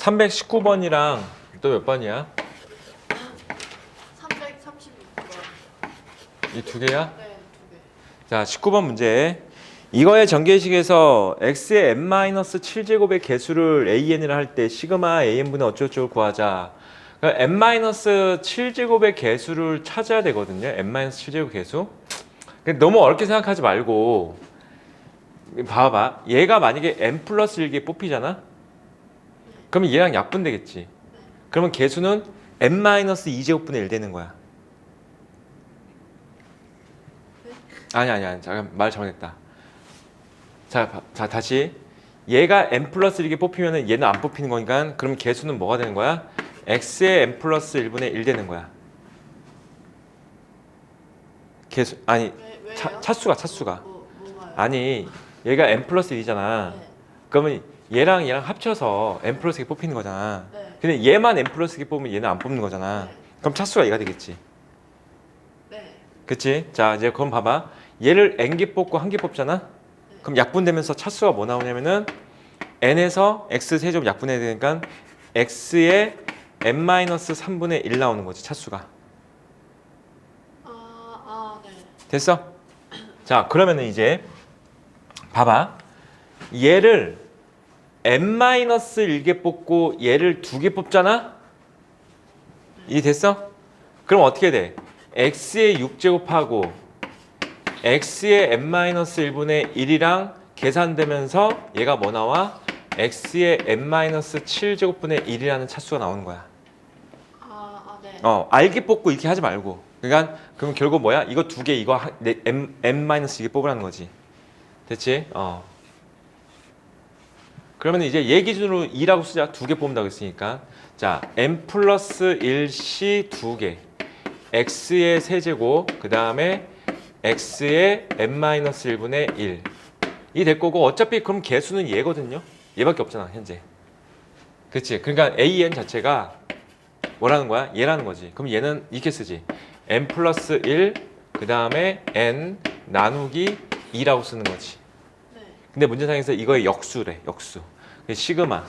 319번이랑 또 몇 번이야? 336번. 이 두 개야? 네, 두 개. 자, 19번 문제. 이거의 전개식에서 x의 n-7제곱의 개수를 an이라 할 때 시그마 an분의 어쩌고저쩌고 구하자. 그러니까 n-7제곱의 개수를 찾아야 되거든요. n-7제곱 개수. 근데 너무 어렵게 생각하지 말고 봐봐. 얘가 만약에 n 플러스 1개 뽑히잖아? 그러면 얘랑 약분되겠지. 그러면 개수는 n-2제곱분의 1 되는 거야. 아니. 잠깐 말 잘못했다. 자, 다시. 얘가 n 플러스 1개 뽑히면 얘는 안 뽑히는 거니까 그럼 개수는 뭐가 되는 거야? x의 n 플러스 1분의 1 되는 거야. 개수, 아니, 왜요? 차수가. 뭐가요? 아니, 얘가 n 플러스 1이잖아. 네. 그러면 얘랑 합쳐서 n 플러스 1개 뽑히는 거잖아. 네. 근데 얘만 n 플러스 1개 뽑으면 얘는 안 뽑는 거잖아. 네. 그럼 차수가 얘가 되겠지. 네. 그치? 자, 이제 그럼 봐봐. 얘를 n개 뽑고 한 개 뽑잖아? 그럼 약분되면서 차수가 뭐 나오냐면은 n에서 x 세제곱 약분해야 되니까 x의 n-3분의 1 나오는 거지, 차수가. 네. 됐어? 자, 그러면은 이제 봐봐. 얘를 n-1개 뽑고 얘를 2개 뽑잖아? 이해됐어? 그럼 어떻게 돼? x의 6제곱하고 x의 n-1분의 1이랑 계산되면서 얘가 뭐 나와? x의 n-7제곱분의 1이라는 차수가 나오는 거야. 네. 알게 뽑고 이렇게 하지 말고. 그러니까 그럼 결국 뭐야? 이거 2개, 이거 n-2개 뽑으라는 거지. 됐지? 그러면 이제 얘 기준으로 2라고 쓰자. 2개 뽑는다고 했으니까. 자, n 플러스 1c 2개. x의 세제곱, 그 다음에 x의 n-1분의 1. 이 될 거고 어차피 그럼 개수는 얘거든요. 얘밖에 없잖아, 현재. 그치? 그러니까 an 자체가 뭐라는 거야? 얘라는 거지. 그럼 얘는 이렇게 쓰지. n 플러스 1, 그 다음에 n 나누기 2라고 쓰는 거지. 네. 근데 문제상에서 이거의 역수래, 역수. 시그마.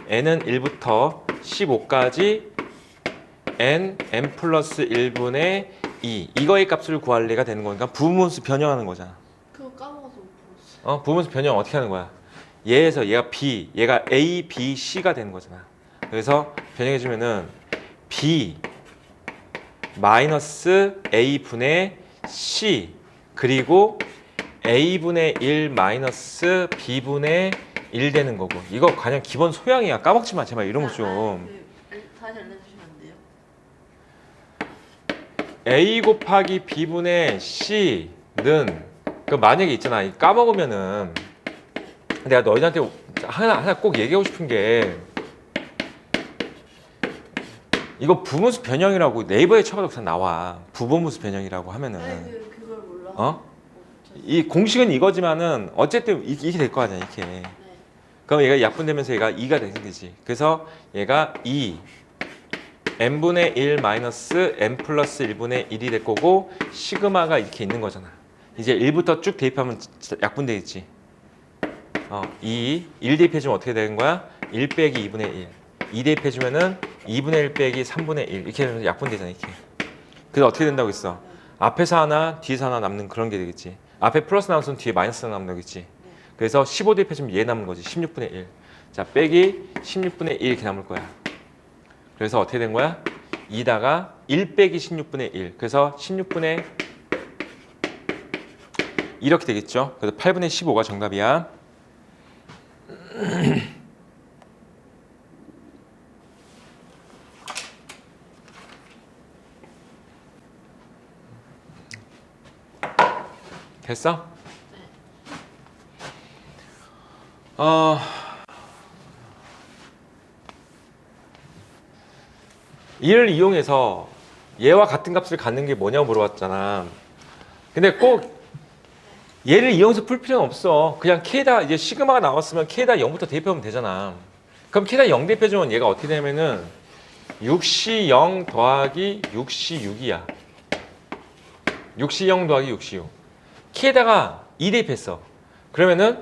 n은 1부터 15까지 n 플러스 1분의 2. 이거의 값을 구할 얘가 되는 거니까 부분수 변형하는 거잖아. 그거 까먹어서 못 풀었어요. 부분수 변형 어떻게 하는 거야? 얘에서 얘가 B, 얘가 A, B, C가 되는 거잖아. 그래서 변형해주면은 B 마이너스 A분의 C 그리고 A분의 1 마이너스 B분의 1 되는 거고. 이거 그냥 기본 소양이야. 까먹지 마 제발 이런 거 좀. 다시 알려주시면 안 돼요? A 곱하기 B분의 C는 그 만약에 있잖아. 까먹으면은 내가 너희한테 하나 꼭 얘기하고 싶은 게 이거 부분수 변형이라고 네이버에 쳐봐도 그냥 나와. 부분수 변형이라고 하면은 그걸 몰라. 이 공식은 이거지만은 어쨌든 이렇게 될 거 아니야 이렇게. 네. 그럼 얘가 약분되면서 얘가 2가 되는 거지. 그래서 얘가 2 n분의 1 마이너스 n 플러스 1분의 1이 될 거고 시그마가 이렇게 있는 거잖아. 이제 1부터 쭉 대입하면 약분되겠지. 1 대입해주면 어떻게 되는 거야? 1 빼기 2분의 1. 2 대입해주면은 2분의 1 빼기 3분의 1. 이렇게 되면 약분되잖아, 이렇게. 그래서 어떻게 된다고 했어? 앞에서 하나, 뒤에서 하나 남는 그런 게 되겠지. 앞에 플러스 나왔으면 뒤에 마이너스 남는 거겠지. 그래서 15 대입해주면 얘 남는 거지. 16분의 1. 자, 빼기 16분의 1 이렇게 남을 거야. 그래서 어떻게 된 거야? 2다가 1 빼기 16분의 1. 그래서 16분의 이렇게 되겠죠. 그래서 8분의 15가 정답이야. 됐어? 이를 이용해서 얘와 같은 값을 갖는 게 뭐냐고 물어봤잖아. 근데 꼭 얘를 이용해서 풀 필요는 없어. 그냥 K에다 이제 시그마가 나왔으면 K에다 0부터 대입하면 되잖아. 그럼 K에다 0 대입해주면 얘가 어떻게 되냐면은 6C 0 더하기 6C 6이야. 6C 0 더하기 6C 6. K에다가 2 대입했어. 그러면은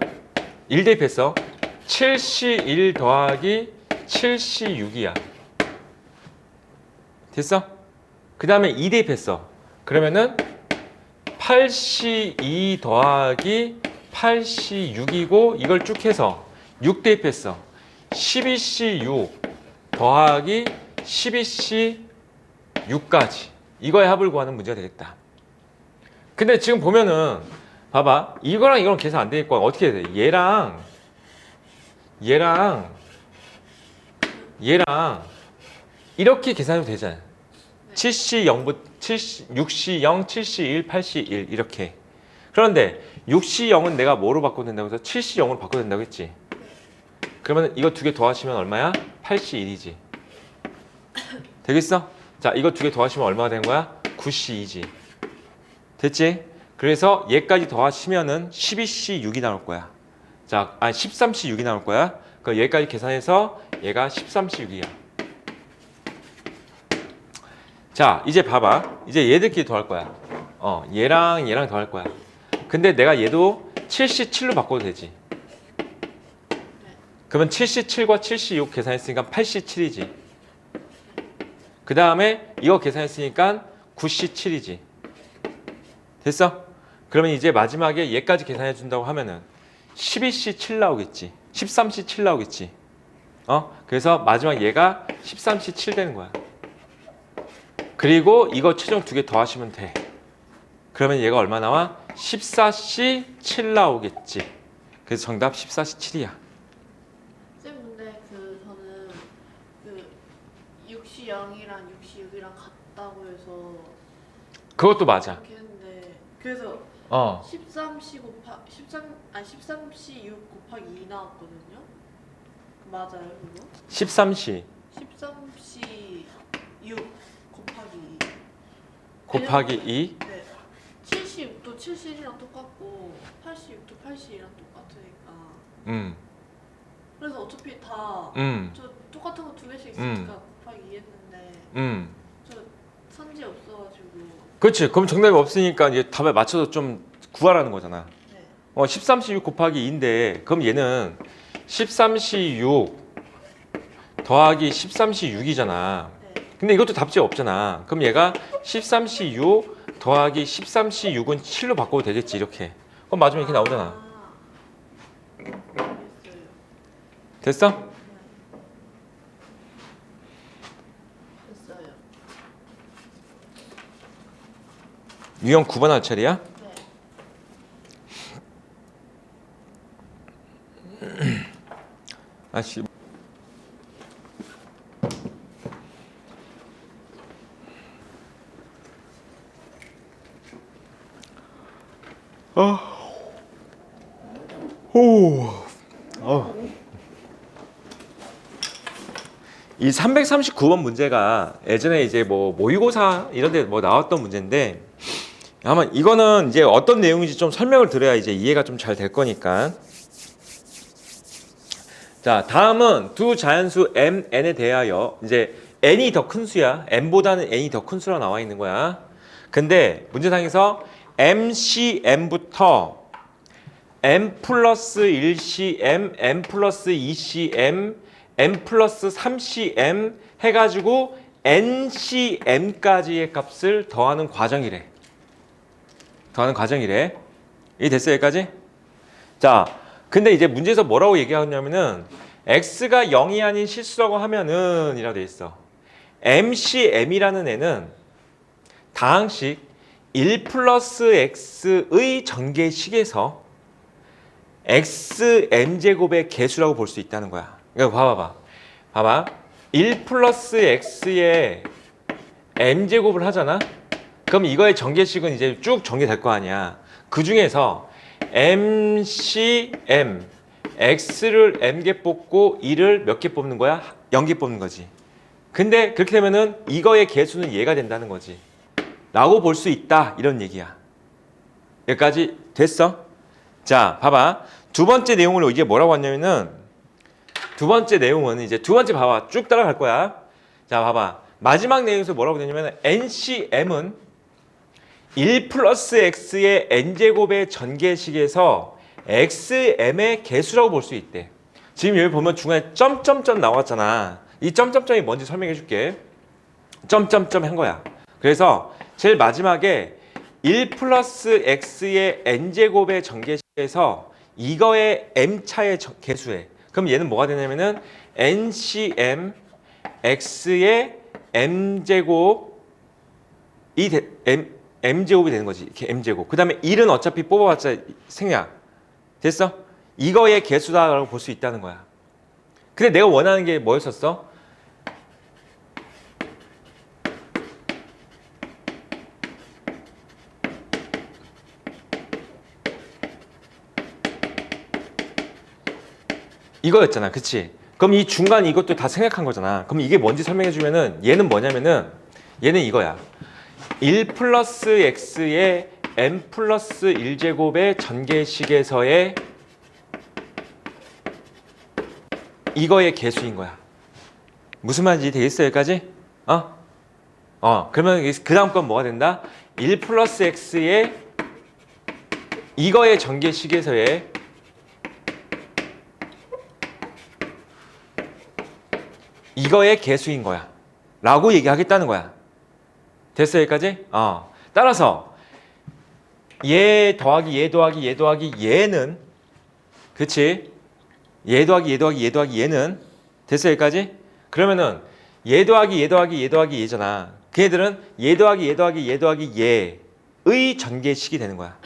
1 대입했어. 7C 1 더하기 76이야. 됐어? 그 다음에 2 대입했어. 그러면은 8C2 더하기 8C6이고 이걸 쭉 해서 6 대입했어. 12C6 더하기 12C6까지 이거의 합을 구하는 문제가 되겠다. 근데 지금 보면은 봐봐, 이거랑 이거랑 계산 안 되니까 어떻게 해야 돼? 얘랑 이렇게 계산해도 되잖아. 7C0부터 6C0, 7C1, 8C1 이렇게. 그런데 6C0은 내가 뭐로 바꿔도 된다고 해서 7C0으로 바꿔도 된다고 했지. 그러면 이거 두 개 더하시면 얼마야? 8C1이지. 되겠어? 자, 이거 두 개 더하시면 얼마가 되는 거야? 9C2지. 됐지? 그래서 얘까지 더하시면은 12C6이 나올 거야. 자, 아니 13C6이 나올 거야. 그럼 얘까지 계산해서 얘가 13C6이야. 자, 이제 봐봐. 이제 얘들끼리 더할 거야. 얘랑 더할 거야. 근데 내가 얘도 7C7로 바꿔도 되지. 그러면 7C7과 7C6 계산했으니까 8C7이지. 그 다음에 이거 계산했으니까 9C7이지. 됐어? 그러면 이제 마지막에 얘까지 계산해 준다고 하면은 12C7 나오겠지. 13C7 나오겠지. 그래서 마지막 얘가 13C7 되는 거야. 그리고 이거 최종 두 개 더하시면 돼. 그러면 얘가 얼마 나와? 14C7 나오겠지. 그래서 정답 14C7이야. 쌤 근데 저는 6C0이랑 6C6이랑 같다고 해서 그것도 맞아. 이렇게 했는데 그래서 13C6 곱하기 2 나왔거든요. 맞아요 그거? 13C 13C6 곱하기 2. 네. 70도 71이랑 똑같고 86도 81이랑 똑같으니까. 그래서 어차피 다 저 똑같은 거 두 개씩 있으니까 곱하기 2 했는데 저 선지 없어가지고. 그렇지. 그럼 정답이 없으니까 이제 답에 맞춰서 좀 구하라는 거잖아. 네. 13C6 곱하기 2인데 그럼 얘는 13C6 더하기 13C6이잖아. 근데 이것도 답지가 없잖아. 그럼 얘가 13C6 더하기 13C6은 7로 바꿔도 되겠지 이렇게. 그럼 맞으면 이렇게 나오잖아. 됐어? 됐어요. 유형 9번 할 차례야? 네. 아씨. 이 339번 문제가 예전에 이제 뭐 모의고사 이런 데 뭐 나왔던 문제인데 아마 이거는 이제 어떤 내용인지 좀 설명을 드려야 이제 이해가 좀 잘 될 거니까. 자, 다음은 두 자연수 m, n에 대하여 이제 n이 더 큰 수야. m보다는 n이 더 큰 수라 나와 있는 거야. 근데 문제상에서 MCM부터 M 플러스 1CM, M 플러스 2CM, M 플러스 3CM 해가지고 NCM까지의 값을 더하는 과정이래. 이게 됐어요, 여기까지? 자, 근데 이제 문제에서 뭐라고 얘기하냐면은 X가 0이 아닌 실수라고 하면은 이라고 돼 있어. MCM이라는 애는 다항식 1 플러스 x의 전개식에서 xm제곱의 개수라고 볼 수 있다는 거야. 그러니까 봐봐. 1 플러스 x의 m제곱을 하잖아. 그럼 이거의 전개식은 이제 쭉 전개될 거 아니야. 그 중에서 MCM, x를 m개 뽑고 2를 몇 개 뽑는 거야? 0개 뽑는 거지. 근데 그렇게 되면은 이거의 개수는 얘가 된다는 거지. 라고 볼 수 있다 이런 얘기야. 여기까지 됐어? 자, 봐봐. 두 번째 내용을 이게 뭐라고 하냐면은 두 번째 내용은 이제 두 번째 봐봐. 쭉 따라갈 거야. 자, 봐봐. 마지막 내용에서 뭐라고 되냐면 NCM은 1 플러스 x의 n제곱의 전개식에서 xm의 개수라고 볼 수 있대. 지금 여기 보면 중간에 점점점 나왔잖아. 이 점점점이 뭔지 설명해 줄게. 점점점 한 거야. 그래서 제일 마지막에 1 플러스 x의 n제곱의 전개식에서 이거의 m차의 개수에. 그럼 얘는 뭐가 되냐면은 ncm x의 m제곱이 m제곱이 되는 거지. 이렇게 m제곱. 그 다음에 1은 어차피 뽑아봤자 생략. 됐어? 이거의 개수다라고 볼 수 있다는 거야. 근데 내가 원하는 게 뭐였었어? 이거였잖아. 그치? 그럼 이 중간 이것도 다 생략한 거잖아. 그럼 이게 뭔지 설명해 주면은 얘는 뭐냐면은 얘는 이거야. 1 플러스 x의 n 플러스 1제곱의 전개식에서의 이거의 개수인 거야. 무슨 말인지 되겠어 여기까지? 그러면 그 다음 건 뭐가 된다? 1 플러스 x의 이거의 전개식에서의 이거의 개수인 거야 라고 얘기하겠다는 거야. 됐어 여기까지? 따라서 얘 더하기 얘 더하기 얘 더하기 얘는 그치? 얘 더하기 얘 더하기 얘 더하기 얘는 됐어 여기까지? 그러면은 얘 더하기 얘 더하기 얘 더하기 얘잖아. 걔들은 얘 더하기 얘 더하기 얘 더하기 얘의 전개식이 되는 거야.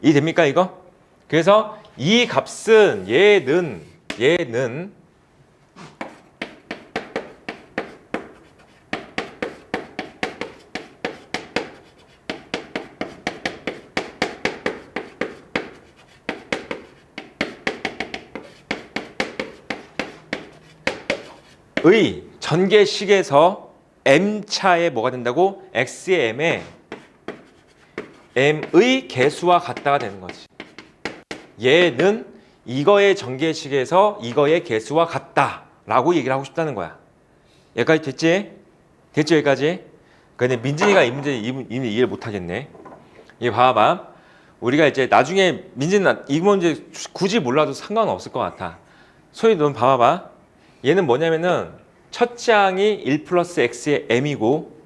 이해됩니까 이거? 그래서 이 값은 얘는 의 전개식에서 m차에 뭐가 된다고? x의 m의 개수와 같다가 되는 거지. 얘는 이거의 전개식에서 이거의 개수와 같다라고 얘기를 하고 싶다는 거야. 여기까지 됐지? 됐죠 여기까지? 근데 민진이가 이 문제 이미 이해를 못하겠네. 이거 봐봐. 우리가 이제 나중에 민진은 이 문제 굳이 몰라도 상관없을 것 같아. 소희 넌 봐봐. 얘는 뭐냐면은 첫째 항이 1 플러스 x의 m이고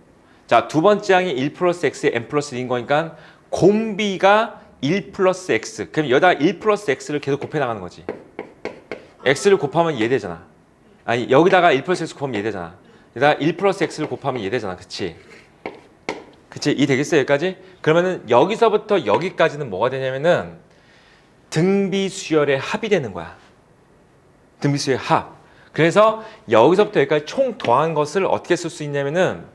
자, 두 번째 항이 1 플러스 x의 m 플러스 1인 거니까 공비가 1 플러스 x. 그럼 여기다 1 플러스 x를 계속 곱해 나가는 거지. x를 곱하면 얘 되잖아. 아니 여기다가 1 플러스 x 곱하면 얘 되잖아. 여기다가 1 플러스 x를 곱하면 얘 되잖아. 그치? 그치? 이 되겠어 여기까지? 그러면은 여기서부터 여기까지는 뭐가 되냐면은 등비수열의 합이 되는 거야. 등비수열의 합. 그래서 여기서부터 여기까지 총 더한 것을 어떻게 쓸 수 있냐면은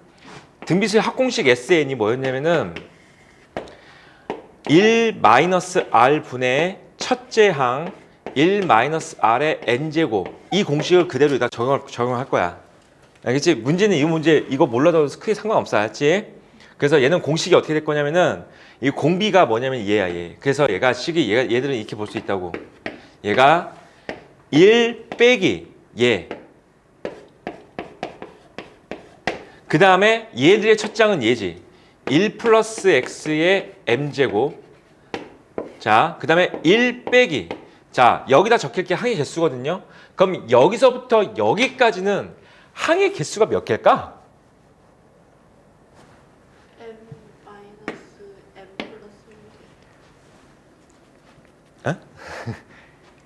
등비수열 합공식 SN이 뭐였냐면은 1 마이너스 R 분의 첫째 항 1 마이너스 R의 N제곱 이 공식을 그대로 여기다 적용할 거야. 알겠지? 문제는 이 문제 이거 몰라도 크게 상관없어. 알았지? 그래서 얘는 공식이 어떻게 될 거냐면은 이 공비가 뭐냐면 얘야 얘. 그래서 얘가 식이 얘들은 이렇게 볼 수 있다고. 얘가 1 빼기 얘. 그 다음에 얘들의 첫 장은 얘지. 1 플러스 x의 m제곱. 자, 그 다음에 1 빼기. 자, 여기다 적힐 게 항의 개수거든요. 그럼 여기서부터 여기까지는 항의 개수가 몇 개일까? m 마이너스 m 플러스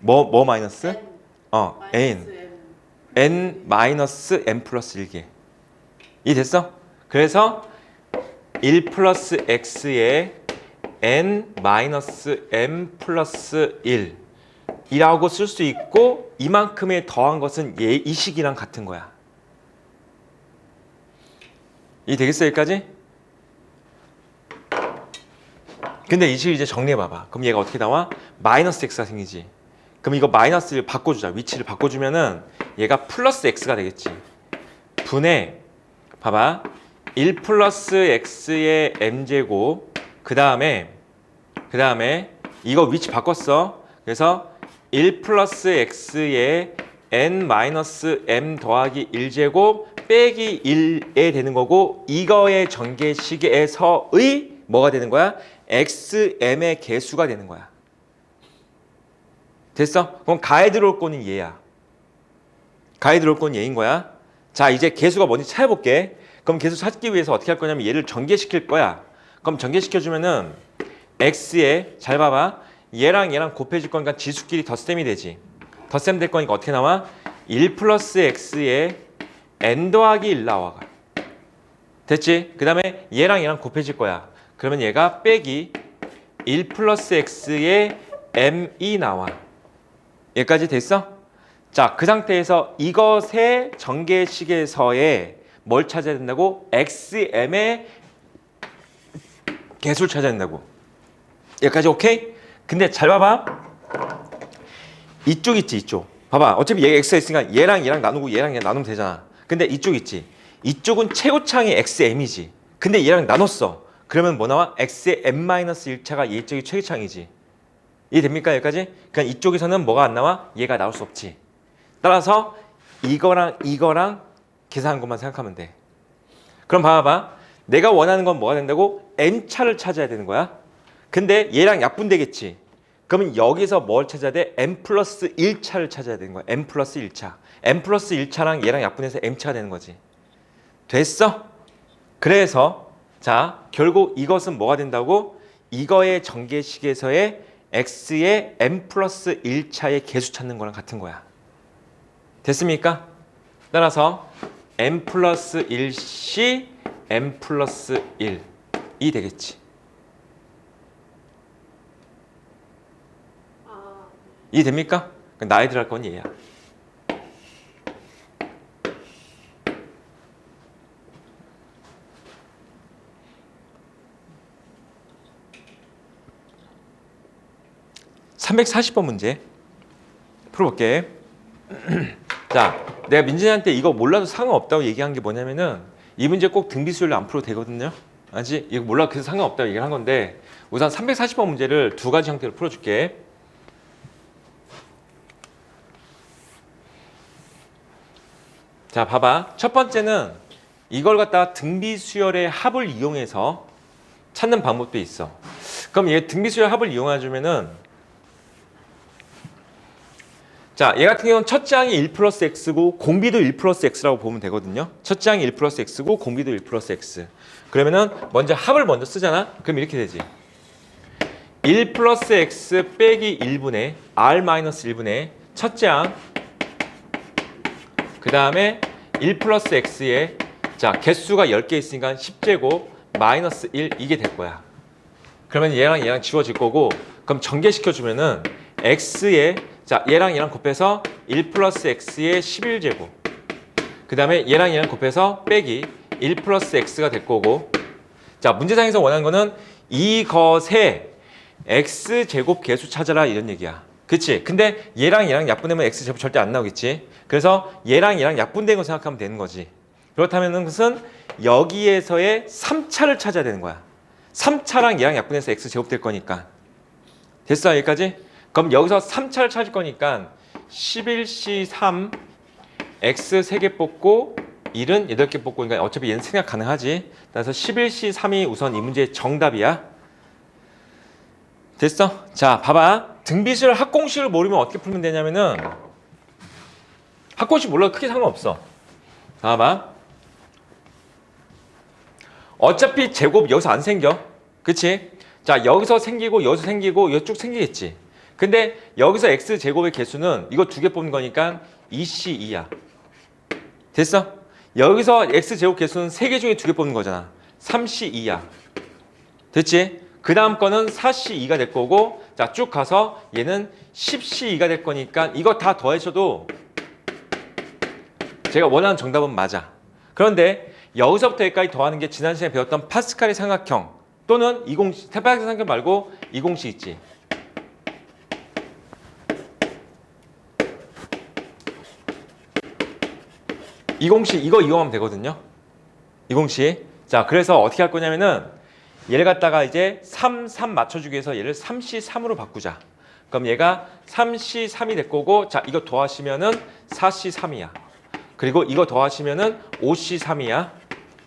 뭐 마이너스? n n. m n 마이너스 m 플러스 1개. 이 됐어? 그래서 1 플러스 x의 n 마이너스 m 플러스 1 이라고 쓸 수 있고 이만큼의 더한 것은 이 식이랑 같은 거야. 이 되겠어 여기까지? 근데 이 식을 이제 정리해 봐봐. 그럼 얘가 어떻게 나와? 마이너스 x가 생기지. 그럼 이거 마이너스를 바꿔주자. 위치를 바꿔주면은 얘가 플러스 x가 되겠지. 분의 봐봐 1 플러스 x의 m제곱 그 다음에 이거 위치 바꿨어. 그래서 1 플러스 x의 n 마이너스 m 더하기 1제곱 빼기 1에 되는 거고 이거의 전개식에서의 뭐가 되는 거야? xm의 개수가 되는 거야. 됐어? 그럼 가에 들어올 거는 얘야. 가에 들어올 건 얘인 거야. 자, 이제 개수가 뭔지 찾아볼게. 그럼 개수 찾기 위해서 어떻게 할 거냐면 얘를 전개시킬 거야. 그럼 전개시켜주면은 x에, 잘 봐봐. 얘랑 얘랑 곱해질 거니까 지수끼리 덧셈이 되지. 덧셈 될 거니까 어떻게 나와? 1 플러스 x에 n 더하기 1 나와. 됐지? 그 다음에 얘랑 얘랑 곱해질 거야. 그러면 얘가 빼기 1 플러스 x에 m이 나와. 여기까지 됐어? 자, 그 상태에서 이것의 전개식에서의 뭘 찾아야 된다고? xm의 개수를 찾아야 된다고. 여기까지 오케이? 근데 잘 봐봐. 이쪽 있지, 이쪽. 봐봐. 어차피 얘가 x가 있으니까 얘랑 얘랑 나누고 얘랑 얘랑 나누면 되잖아. 근데 이쪽 있지. 이쪽은 최고창이 xm이지. 근데 얘랑 나눴어. 그러면 뭐 나와? x의 m-1차가 얘쪽이 최고창이지. 이해됩니까? 여기까지? 그러니까 이쪽에서는 뭐가 안 나와? 얘가 나올 수 없지. 따라서 이거랑 이거랑 계산한 것만 생각하면 돼. 그럼 봐봐. 내가 원하는 건 뭐가 된다고? m차를 찾아야 되는 거야. 근데 얘랑 약분되겠지. 그러면 여기서 뭘 찾아야 돼? m 플러스 1차를 찾아야 되는 거야. m 플러스 1차. m 플러스 1차랑 얘랑 약분해서 m차가 되는 거지. 됐어? 그래서 자, 결국 이것은 뭐가 된다고? 이거의 전개식에서의 x의 m 플러스 1차의 개수 찾는 거랑 같은 거야. 됐습니까? 따라서 m 플러스 1시 m 플러스 1이 되겠지. 이 됩니까? 나에 들어갈 건 얘야. (340번) 문제 풀어볼게. 자, 내가 민진이한테 이거 몰라도 상관없다고 얘기한 게 뭐냐면은 이 문제 꼭 등비수열로 안 풀어도 되거든요. 알지? 이거 몰라도 그래서 상관없다고 얘기를 한 건데 우선 340번 문제를 두 가지 형태로 풀어줄게. 자, 봐봐. 첫 번째는 이걸 갖다가 등비수열의 합을 이용해서 찾는 방법도 있어. 그럼 얘 등비수열 합을 이용해주면은 자, 얘 같은 경우는 첫째 항이 1 플러스 x고 공비도 1 플러스 x라고 보면 되거든요. 첫째 항이 1 플러스 x고 공비도 1 플러스 x. 그러면은 먼저 합을 먼저 쓰잖아. 그럼 이렇게 되지. 1 플러스 x 빼기 1분의 r 마이너스 1분의 첫째 항 그 다음에 1 플러스 x에 자 개수가 10개 있으니까 10제곱 마이너스 1 이게 될 거야. 그러면 얘랑 얘랑 지워질 거고 그럼 전개시켜주면은 x에 자 얘랑 얘랑 곱해서 1 플러스 x의 11제곱 그 다음에 얘랑 얘랑 곱해서 빼기 1 플러스 x가 될 거고 자 문제상에서 원하는 거는 이것의 x제곱 개수 찾아라 이런 얘기야. 그치? 근데 얘랑 얘랑 약분되면 x제곱 절대 안 나오겠지. 그래서 얘랑 얘랑 약분된 거 생각하면 되는 거지. 그렇다면 그것은 여기에서의 3차를 찾아야 되는 거야. 3차랑 얘랑 약분해서 x제곱 될 거니까. 됐어? 여기까지? 그럼 여기서 3차를 찾을 거니까 11C3 x 3개 뽑고 1은 8개 뽑고 그러니까 어차피 얘는 생각 가능하지. 그래서 11C3이 우선 이 문제의 정답이야. 됐어? 자, 봐봐. 등비수열 합공식을 모르면 어떻게 풀면 되냐면은 합공식 몰라도 크게 상관없어. 봐봐. 어차피 제곱 여기서 안 생겨. 그치? 자, 여기서 생기고 여기서 생기고 여기 쭉 생기겠지. 근데 여기서 x제곱의 개수는 이거 2개 뽑는 거니까 2c2야. 됐어? 여기서 x제곱 개수는 3개 중에 2개 뽑는 거잖아. 3c2야. 됐지? 그 다음 거는 4c2가 될 거고 자, 쭉 가서 얘는 10c2가 될 거니까 이거 다 더해줘도 제가 원하는 정답은 맞아. 그런데 여기서부터 여기까지 더하는 게 지난 시간에 배웠던 파스칼의 삼각형 또는 이공식, 파스칼의 삼각형 말고 이공식 있지. 이공식 이거 이용하면 되거든요. 이공식. 자, 그래서 어떻게 할 거냐면은 얘를 갖다가 이제 3 맞춰주기 위해서 얘를 3C3으로 바꾸자. 그럼 얘가 3C3이 될 거고 자, 이거 더하시면은 4C3이야. 그리고 이거 더하시면은 5C3이야.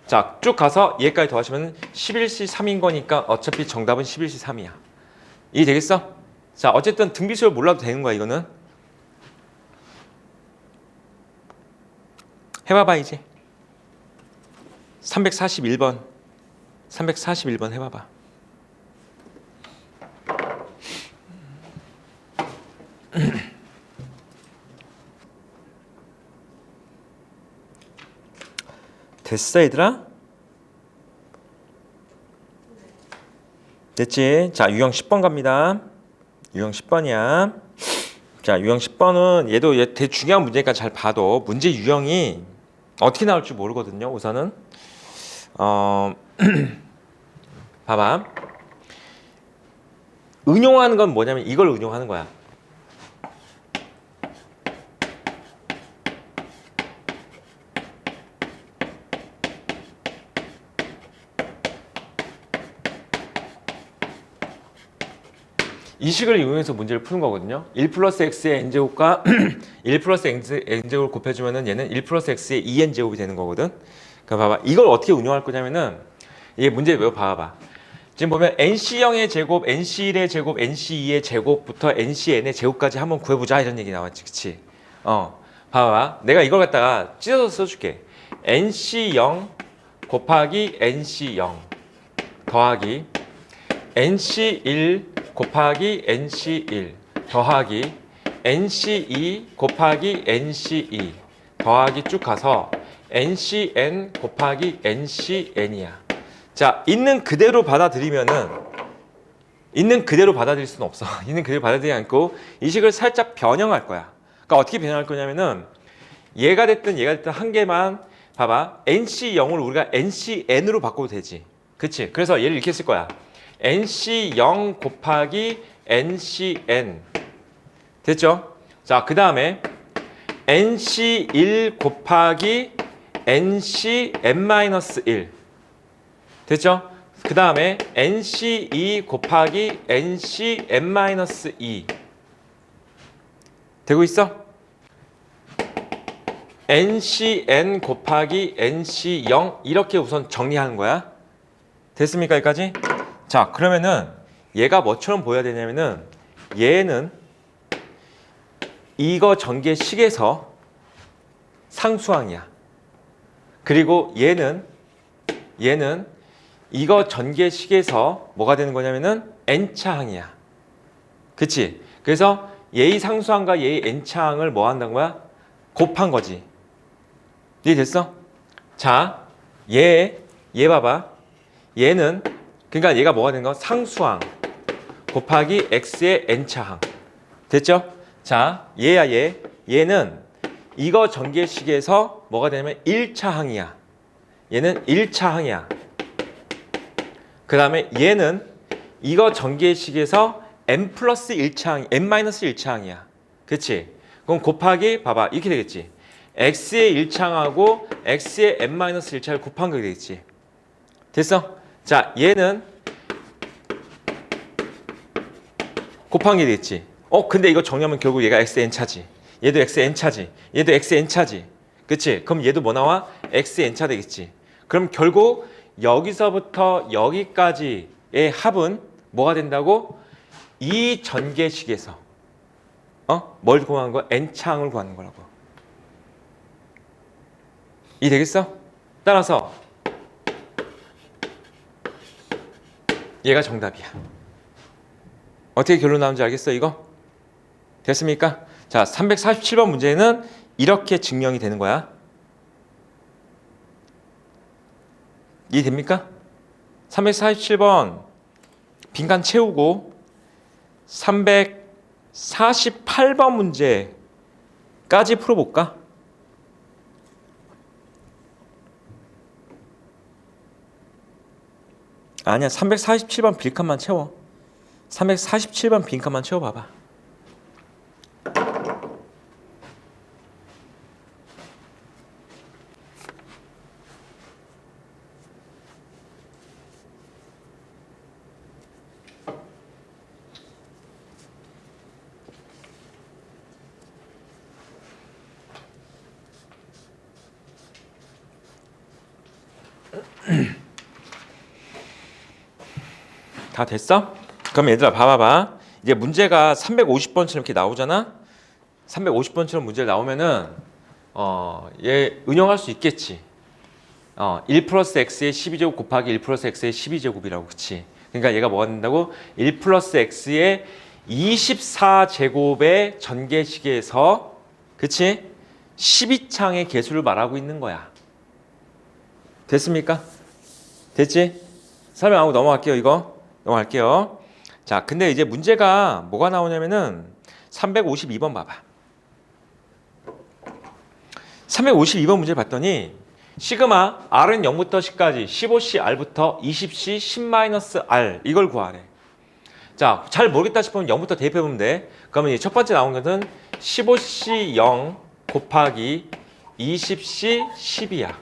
자, 쭉 가서 얘까지 더하시면 11C3인 거니까 어차피 정답은 11C3이야. 이해 되겠어? 자, 어쨌든 등비수열 몰라도 되는 거야, 이거는. 해봐봐, 이제. 341번. 341번 해봐봐. 됐어, 얘들아? 됐지? 자, 유형 10번 갑니다. 유형 10번이야. 자, 유형 10번은 얘도 되게 중요한 문제니까 잘 봐도 문제 유형이 어떻게 나올 줄 모르거든요. 우선은 봐봐. 응용하는 건 뭐냐면 이걸 응용하는 거야. 이 식을 이용해서 문제를 푸는 거거든요. 1 플러스 x의 n제곱과 1 플러스 n제곱을 곱해주면은 얘는 1 플러스 x의 2n제곱이 되는 거거든. 그럼 봐봐. 이걸 어떻게 운용할 거냐면은 이게 문제 외워 봐봐. 지금 보면 nc0의 제곱, nc1의 제곱, nc2의 제곱부터 ncn의 제곱까지 한번 구해보자 이런 얘기 나왔지, 그치? 봐봐. 내가 이걸 갖다가 찢어서 써줄게. nc0 곱하기 nc0 더하기 nc1 곱하기 nc1 더하기 nc2 곱하기 nc2 더하기 쭉 가서 ncn 곱하기 ncn이야. 자, 있는 그대로 받아들이면은 있는 그대로 받아들일 수는 없어. 있는 그대로 받아들이지 않고 이 식을 살짝 변형할 거야. 그러니까 어떻게 변형할 거냐면은 얘가 됐든 한 개만 봐봐. nc0을 우리가 ncn으로 바꿔도 되지. 그치? 그래서 얘를 이렇게 쓸 거야. nc0 곱하기 ncn 됐죠? 자, 그 다음에 nc1 곱하기 ncn-1 됐죠? 그 다음에 nc2 곱하기 ncn-2 되고 있어? ncn 곱하기 nc0 이렇게 우선 정리하는 거야. 됐습니까? 여기까지? 자, 그러면은 얘가 뭐처럼 보여야 되냐면은 얘는 이거 전개식에서 상수항이야. 그리고 얘는 이거 전개식에서 뭐가 되는 거냐면은 n차항이야. 그치? 그래서 얘의 상수항과 얘의 n차항을 뭐 한다는 거야? 곱한 거지. 이해됐어? 자, 얘 봐봐. 얘는 그러니까 얘가 뭐가 되는 거? 상수항 곱하기 x의 n차항. 됐죠? 자, 얘야 얘. 얘는 이거 전개식에서 뭐가 되냐면 1차항이야. 얘는 1차항이야. 그 다음에 얘는 이거 전개식에서 n 플러스 1차항, n 마이너스 1차항이야. 그치? 그럼 곱하기 봐봐. 이렇게 되겠지. x의 1차항하고 x의 n 마이너스 1차를 곱한 거 되겠지. 됐어? 자, 얘는 곱한 게 되겠지. 근데 이거 정리하면 결국 얘가 xn차지. 얘도 xn차지. 얘도 xn차지. 그치? 그럼 얘도 뭐 나와? xn차 되겠지. 그럼 결국 여기서부터 여기까지의 합은 뭐가 된다고? 이 전개식에서 뭘 구하는 거야? n차항을 구하는 거라고. 이해되겠어? 따라서 얘가 정답이야. 어떻게 결론 나오는지 알겠어, 이거? 됐습니까? 자, 347번 문제는 이렇게 증명이 되는 거야. 이해됩니까? 347번 빈칸 채우고 348번 문제까지 풀어볼까? 아니야, 347번 빈칸만 채워. 347번 빈칸만 채워봐봐. 다 됐어? 그럼 얘들아 봐봐봐. 이제 문제가 350번처럼 이렇게 나오잖아. 350번처럼 문제 나오면은 얘 응용할 수 있겠지. 1 플러스 x의 12제곱 곱하기 1 플러스 x의 12제곱이라고. 그치? 그러니까 얘가 뭐가 된다고? 1 플러스 x의 24제곱의 전개식에서, 그치? 12창의 개수를 말하고 있는 거야. 됐습니까? 됐지? 설명하고 넘어갈게요. 이거 넘어갈게요. 자, 근데 이제 문제가 뭐가 나오냐면은 352번 봐봐. 352번 문제 봤더니 시그마 R은 0부터 10까지 15C R부터 20C 10-R 이걸 구하래. 자, 잘 모르겠다 싶으면 0부터 대입해보면 돼. 그러면 첫 번째 나온 것은 15C 0 곱하기 20C 10이야.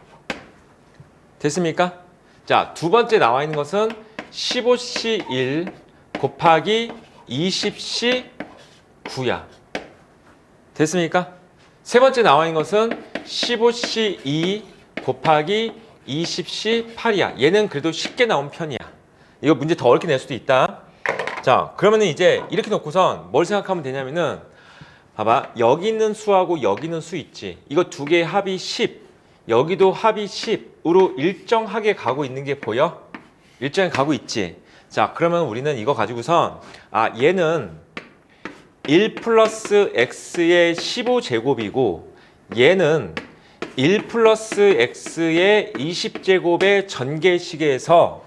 됐습니까? 자, 두 번째 나와 있는 것은 15C 1 곱하기 20C 9야. 됐습니까? 세 번째 나와 있는 것은 15C 2 곱하기 20C 8이야. 얘는 그래도 쉽게 나온 편이야. 이거 문제 더 어렵게 낼 수도 있다. 자, 그러면 이제 이렇게 놓고선 뭘 생각하면 되냐면은 봐봐. 여기 있는 수하고 여기 있는 수 있지. 이거 두 개의 합이 10. 여기도 합이 10으로 일정하게 가고 있는 게 보여? 일정하게 가고 있지. 자, 그러면 우리는 이거 가지고선 얘는 1 플러스 x의 15제곱이고 얘는 1 플러스 x의 20제곱의 전개식에서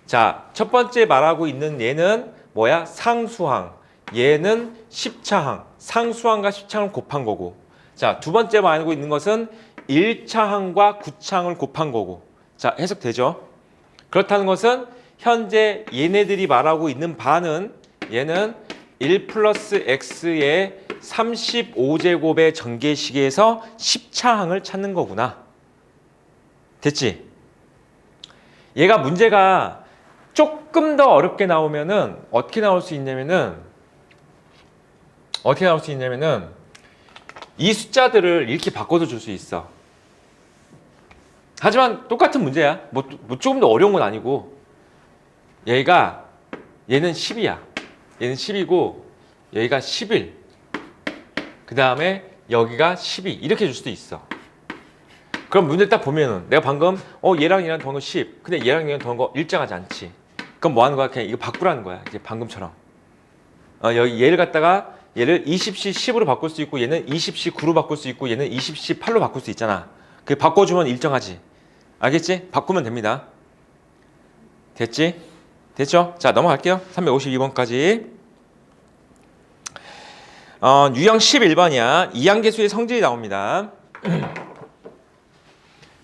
자, 첫 번째 말하고 있는 얘는 뭐야? 상수항. 얘는 10차항. 상수항과 10차항을 곱한 거고. 자, 두 번째 말하고 있는 것은 1차항과 9차항을 곱한 거고. 자, 해석되죠? 그렇다는 것은 현재 얘네들이 말하고 있는 바는 얘는 1 플러스 x의 35제곱의 전개식에서 10차항을 찾는 거구나. 됐지? 얘가 문제가 조금 더 어렵게 나오면은 어떻게 나올 수 있냐면은 이 숫자들을 이렇게 바꿔서 줄 수 있어. 하지만 똑같은 문제야. 뭐 조금 더 어려운 건 아니고 얘는 10이야. 얘는 10이고 여기가 11. 그 다음에 여기가 12 이렇게 줄 수도 있어. 그럼 문제 딱 보면은 내가 방금 얘랑 얘랑 더한 거 10. 근데 얘랑 얘랑 더한 거 일정하지 않지. 그럼 뭐 하는 거야? 그냥 이거 바꾸라는 거야. 이제 방금처럼. 여기 얘를 갖다가 얘를 20C 10으로 바꿀 수 있고 얘는 20C 9로 바꿀 수 있고 얘는 20C 8로 바꿀 수 있잖아. 그 바꿔주면 일정하지. 알겠지? 바꾸면 됩니다. 됐지? 됐죠? 자, 넘어갈게요. 352번까지. 유형 11번이야. 이항계수의 성질이 나옵니다.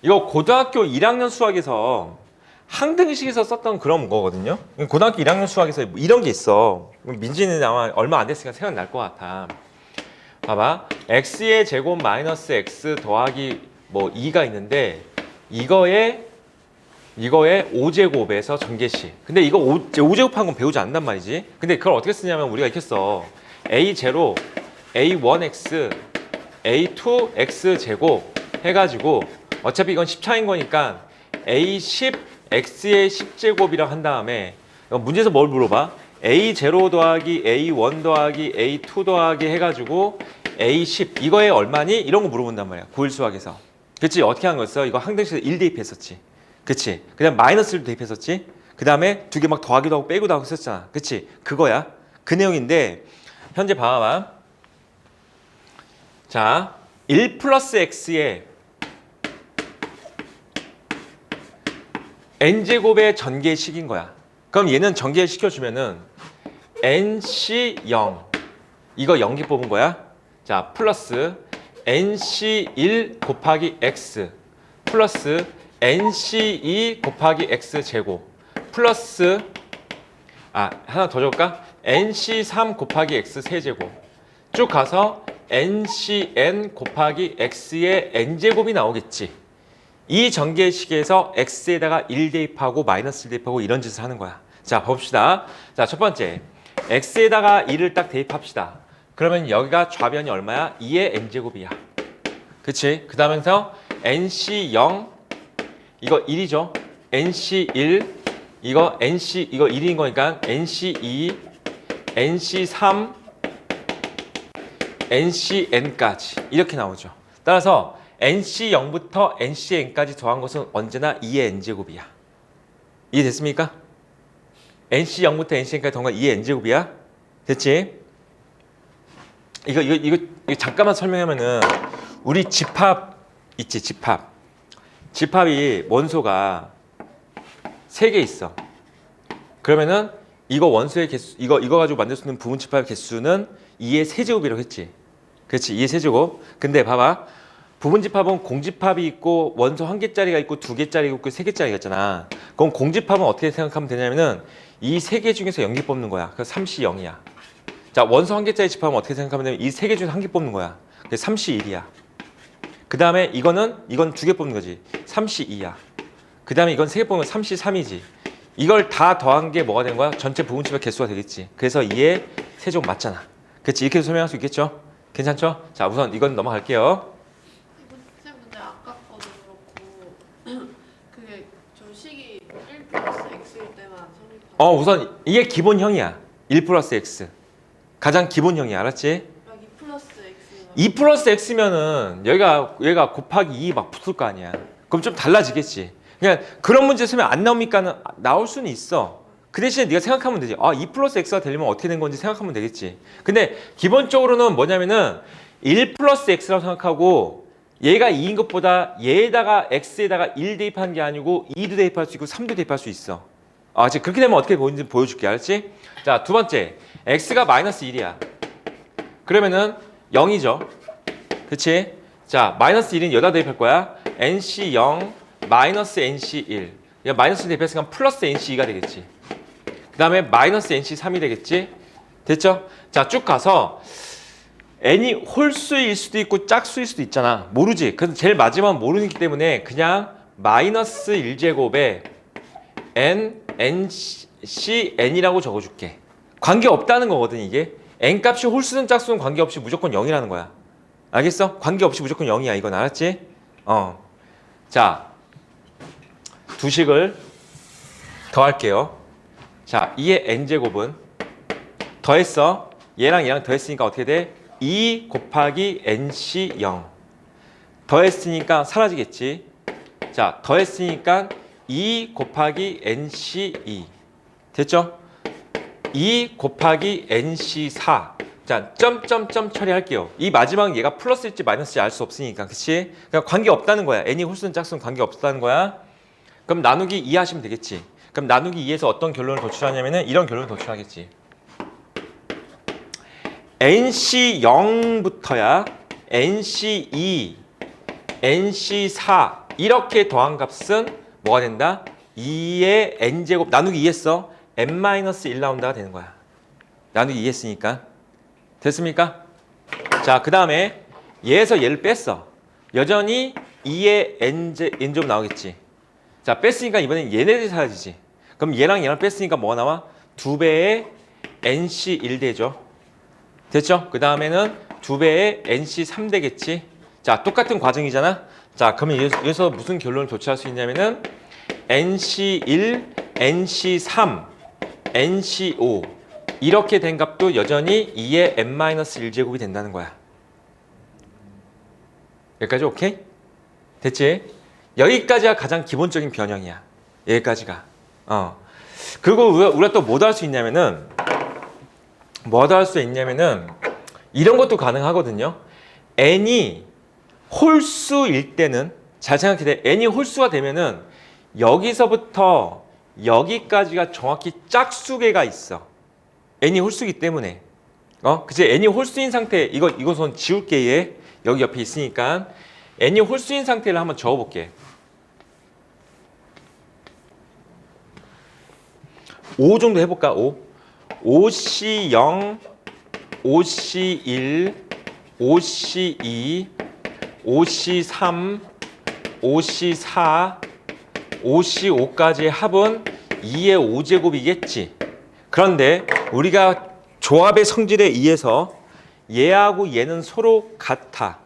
이거 고등학교 1학년 수학에서 항등식에서 썼던 그런 거거든요. 고등학교 1학년 수학에서 이런 게 있어. 민지는 아마 얼마 안 됐으니까 생각날 것 같아. 봐봐. x의 제곱 마이너스 x 더하기 뭐 2가 있는데 이거의 5제곱에서 전개식. 근데 이거 5제곱한 건 배우지 않는단 말이지. 근데 그걸 어떻게 쓰냐면 우리가 이렇게 써. a0, a1x, a2x 제곱 해가지고 어차피 이건 10차인 거니까 a10, x의 10제곱이라고 한 다음에 문제에서 뭘 물어봐? a0 더하기 a1 더하기 a2 더하기 해가지고 a10 이거에 얼마니? 이런 거 물어본단 말이야. 고1 수학에서. 그치? 어떻게 한 거였어? 이거 항등식에서 1 대입했었지. 그치? 그 다음 마이너스를 대입했었지? 그 다음에 두 개 막 더하기도 하고 빼기도 하고 썼잖아. 그치? 그거야. 그 내용인데 현재 봐봐. 자, 1 플러스 x의 n제곱의 전개식인 거야. 그럼 얘는 전개시켜주면은 nc0 이거 0기 뽑은 거야. 자, 플러스 nc1 곱하기 x 플러스 nc2 곱하기 x 제곱 플러스 하나 더 적을까? nc3 곱하기 x 세제곱 쭉 가서 ncn 곱하기 x의 n제곱이 나오겠지. 이 전개식에서 x에다가 1 대입하고 마이너스 1 대입하고 이런 짓을 하는 거야. 자, 봅시다. 자, 첫 번째 x에다가 1을 딱 대입합시다. 그러면 여기가 좌변이 얼마야? 2의 n제곱이야. 그치? 그 다음에서 nc0 이거 1이죠. nc1 이거 1인 거니까 nc2 NC3, NCN까지 이렇게 나오죠. 따라서 NC0부터 NCN까지 더한 것은 언제나 2의 n제곱이야. 이해됐습니까? NC0부터 NCN까지 더한 건 2의 n제곱이야. 됐지? 이거 잠깐만 설명하면은 우리 집합 있지, 집합. 집합이 원소가 3개 있어. 그러면은 이거 원소의 개수, 이거 가지고 만들 수 있는 부분 집합의 개수는 2의 세제곱이라고 했지. 그렇지, 2의 세제곱. 근데 봐봐. 부분 집합은 공집합이 있고 원소 1개짜리가 있고 2개짜리가 있고 3개짜리가 있잖아. 그럼 공집합은 어떻게 생각하면 되냐면은 이 3개 중에서 0개 뽑는 거야. 그래서 3시 0이야. 자, 원소 1개짜리 집합은 어떻게 생각하면 되냐면 이 3개 중에서 1개 뽑는 거야. 그래서 3시 1이야. 그 다음에 이건 2개 뽑는 거지. 3시 2야. 그 다음에 이건 3개 뽑는 건 3시 3이지. 이걸 다 더한 게 뭐가 되는 거야? 전체 부분 집합 개수가 되겠지. 그래서 2의 세제곱 맞잖아. 그렇지? 이렇게 설명할 수 있겠죠? 괜찮죠? 자, 우선 이건 넘어갈게요. 쌤 근데 아까 거도 그렇고 그게 저 식이 1 플러스 x일 때만 성립하는 우선 이게 기본형이야. 1 플러스 x. 가장 기본형이야. 알았지? 2 플러스 x 2 플러스 x면은 얘가 곱하기 2 막 붙을 거 아니야. 그럼 좀 달라지겠지. 그냥 그런 문제 쓰면 안 나옵니까는 나올 수는 있어. 그 대신에 네가 생각하면 되지. 2 플러스 x가 되려면 어떻게 된 건지 생각하면 되겠지. 근데 기본적으로는 뭐냐면은 1 플러스 x라고 생각하고 얘가 2인 것보다 얘에다가 x에다가 1 대입하는 게 아니고 2도 대입할 수 있고 3도 대입할 수 있어. 지금 그렇게 되면 어떻게 보이는지 보여줄게. 알았지? 자, 두 번째. x가 마이너스 1이야. 그러면은 0이죠. 그치? 자, 마이너스 1은 여기다 대입할 거야. nc 0 마이너스 nc 1. 마이너스 대입했으니까 플러스 nc 2가 되겠지. 그 다음에 마이너스 nc 3이 되겠지. 됐죠? 자, 쭉 가서 n이 홀수일 수도 있고 짝수일 수도 있잖아. 모르지. 그래서 제일 마지막은 모르기 때문에 그냥 마이너스 1제곱에 nc n이라고 적어줄게. 관계없다는 거거든 이게. n값이 홀수든 짝수든 관계없이 무조건 0이라는 거야. 알겠어? 관계없이 무조건 0이야. 이건 알았지? 자, 두 식을 더할게요. 자, 2의 n제곱은 더했어. 얘랑 더했으니까 어떻게 돼? 2 곱하기 nc 0. 더했으니까 사라지겠지. 자, 더했으니까 2 곱하기 nc 2. 됐죠? 2 곱하기 nc 4. 자, 점점점 처리할게요. 이 마지막 얘가 플러스일지 마이너스일지 알 수 없으니까. 그치? 그러니까 관계없다는 거야. n이 홀수는 짝수는 관계없다는 거야. 그럼 나누기 2 하시면 되겠지. 그럼 나누기 2에서 어떤 결론을 도출하냐면은 이런 결론을 도출하겠지. NC0부터야 NC2, NC4 이렇게 더한 값은 뭐가 된다? 2의 n제곱 나누기 2 했어. n-1 나온다가 되는 거야. 나누기 2 했으니까. 됐습니까? 자, 그 다음에 얘에서 얘를 뺐어. 여전히 2의 n제곱 나오겠지. 자, 뺐으니까 이번엔 얘네들이 사라지지. 그럼 얘랑 뺐으니까 뭐가 나와? 2배의 nc1 되죠. 됐죠? 그 다음에는 2배의 nc3 되겠지. 자, 똑같은 과정이잖아. 자, 그러면 여기서 무슨 결론을 도출할 수 있냐면은 nc1, nc3, nc5 이렇게 된 값도 여전히 2의 n-1제곱이 된다는 거야. 여기까지 오케이? 됐지? 여기까지가 가장 기본적인 변형이야. 여기까지가. 그리고 우리가 또 뭐 더 할 수 있냐면은 이런 것도 가능하거든요. n이 홀수일 때는 잘 생각해 돼. n이 홀수가 되면은 여기서부터 여기까지가 정확히 짝수개가 있어. n이 홀수기 때문에. 그치? n이 홀수인 상태 이것은 지울게 얘. 여기 옆에 있으니까 n이 홀수인 상태를 한번 적어볼게. 5 정도 해볼까? 5C0, 5C1, 5C2, 5C3, 5C4, 5C5까지의 합은 2의 5제곱이겠지. 그런데 우리가 조합의 성질에 의해서 얘하고 얘는 서로 같아.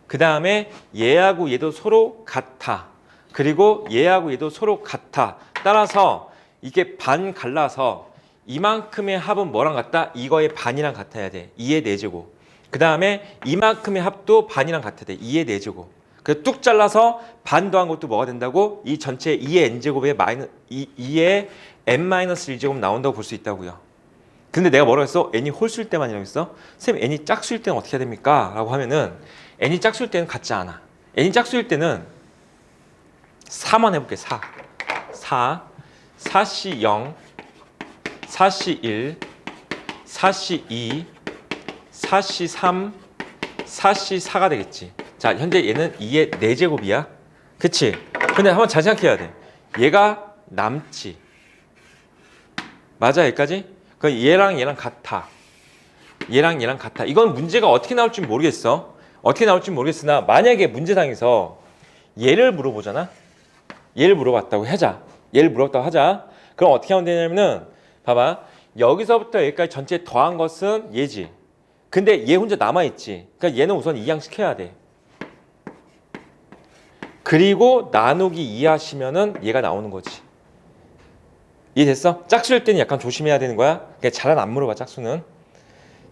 그 다음에 얘하고 얘도 서로 같아. 그리고 얘하고 얘도 서로 같아. 따라서 이게 반 갈라서 이만큼의 합은 뭐랑 같다? 이거의 반이랑 같아야 돼. 2의 4제곱. 그 다음에 이만큼의 합도 반이랑 같아야 돼. 2의 4제곱. 그래서 뚝 잘라서 반 더한 것도 뭐가 된다고? 이 전체 2의 n제곱에 2의 n-1제곱 나온다고 볼 수 있다고요. 근데 내가 뭐라고 했어? n이 홀수일 때만이라고 했어? 쌤 n이 짝수일 때는 어떻게 해야 됩니까? 라고 하면은 n이 짝수일 때는 같지 않아. n이 짝수일 때는 4만 해볼게. 4 4시 0 4시 1 4시 2 4시 3 4시 4가 되겠지. 자, 현재 얘는 2의 4제곱이야. 그치? 근데 한번 잘 생각해야 돼. 얘가 남지. 맞아, 여기까지? 그럼 얘랑 얘랑 같아. 얘랑 얘랑 같아. 이건 문제가 어떻게 나올지 모르겠어. 어떻게 나올지 모르겠으나 만약에 문제상에서 얘를 물어보잖아. 얘를 물어봤다고 하자. 얘를 물어봤다고 하자. 그럼 어떻게 하면 되냐면은 봐봐. 여기서부터 여기까지 전체 더한 것은 얘지. 근데 얘 혼자 남아있지. 그러니까 얘는 우선 이항시켜야 돼. 그리고 나누기 2 하시면은 얘가 나오는 거지. 이해됐어? 짝수일 때는 약간 조심해야 되는 거야. 그냥 잘 안 물어봐, 짝수는.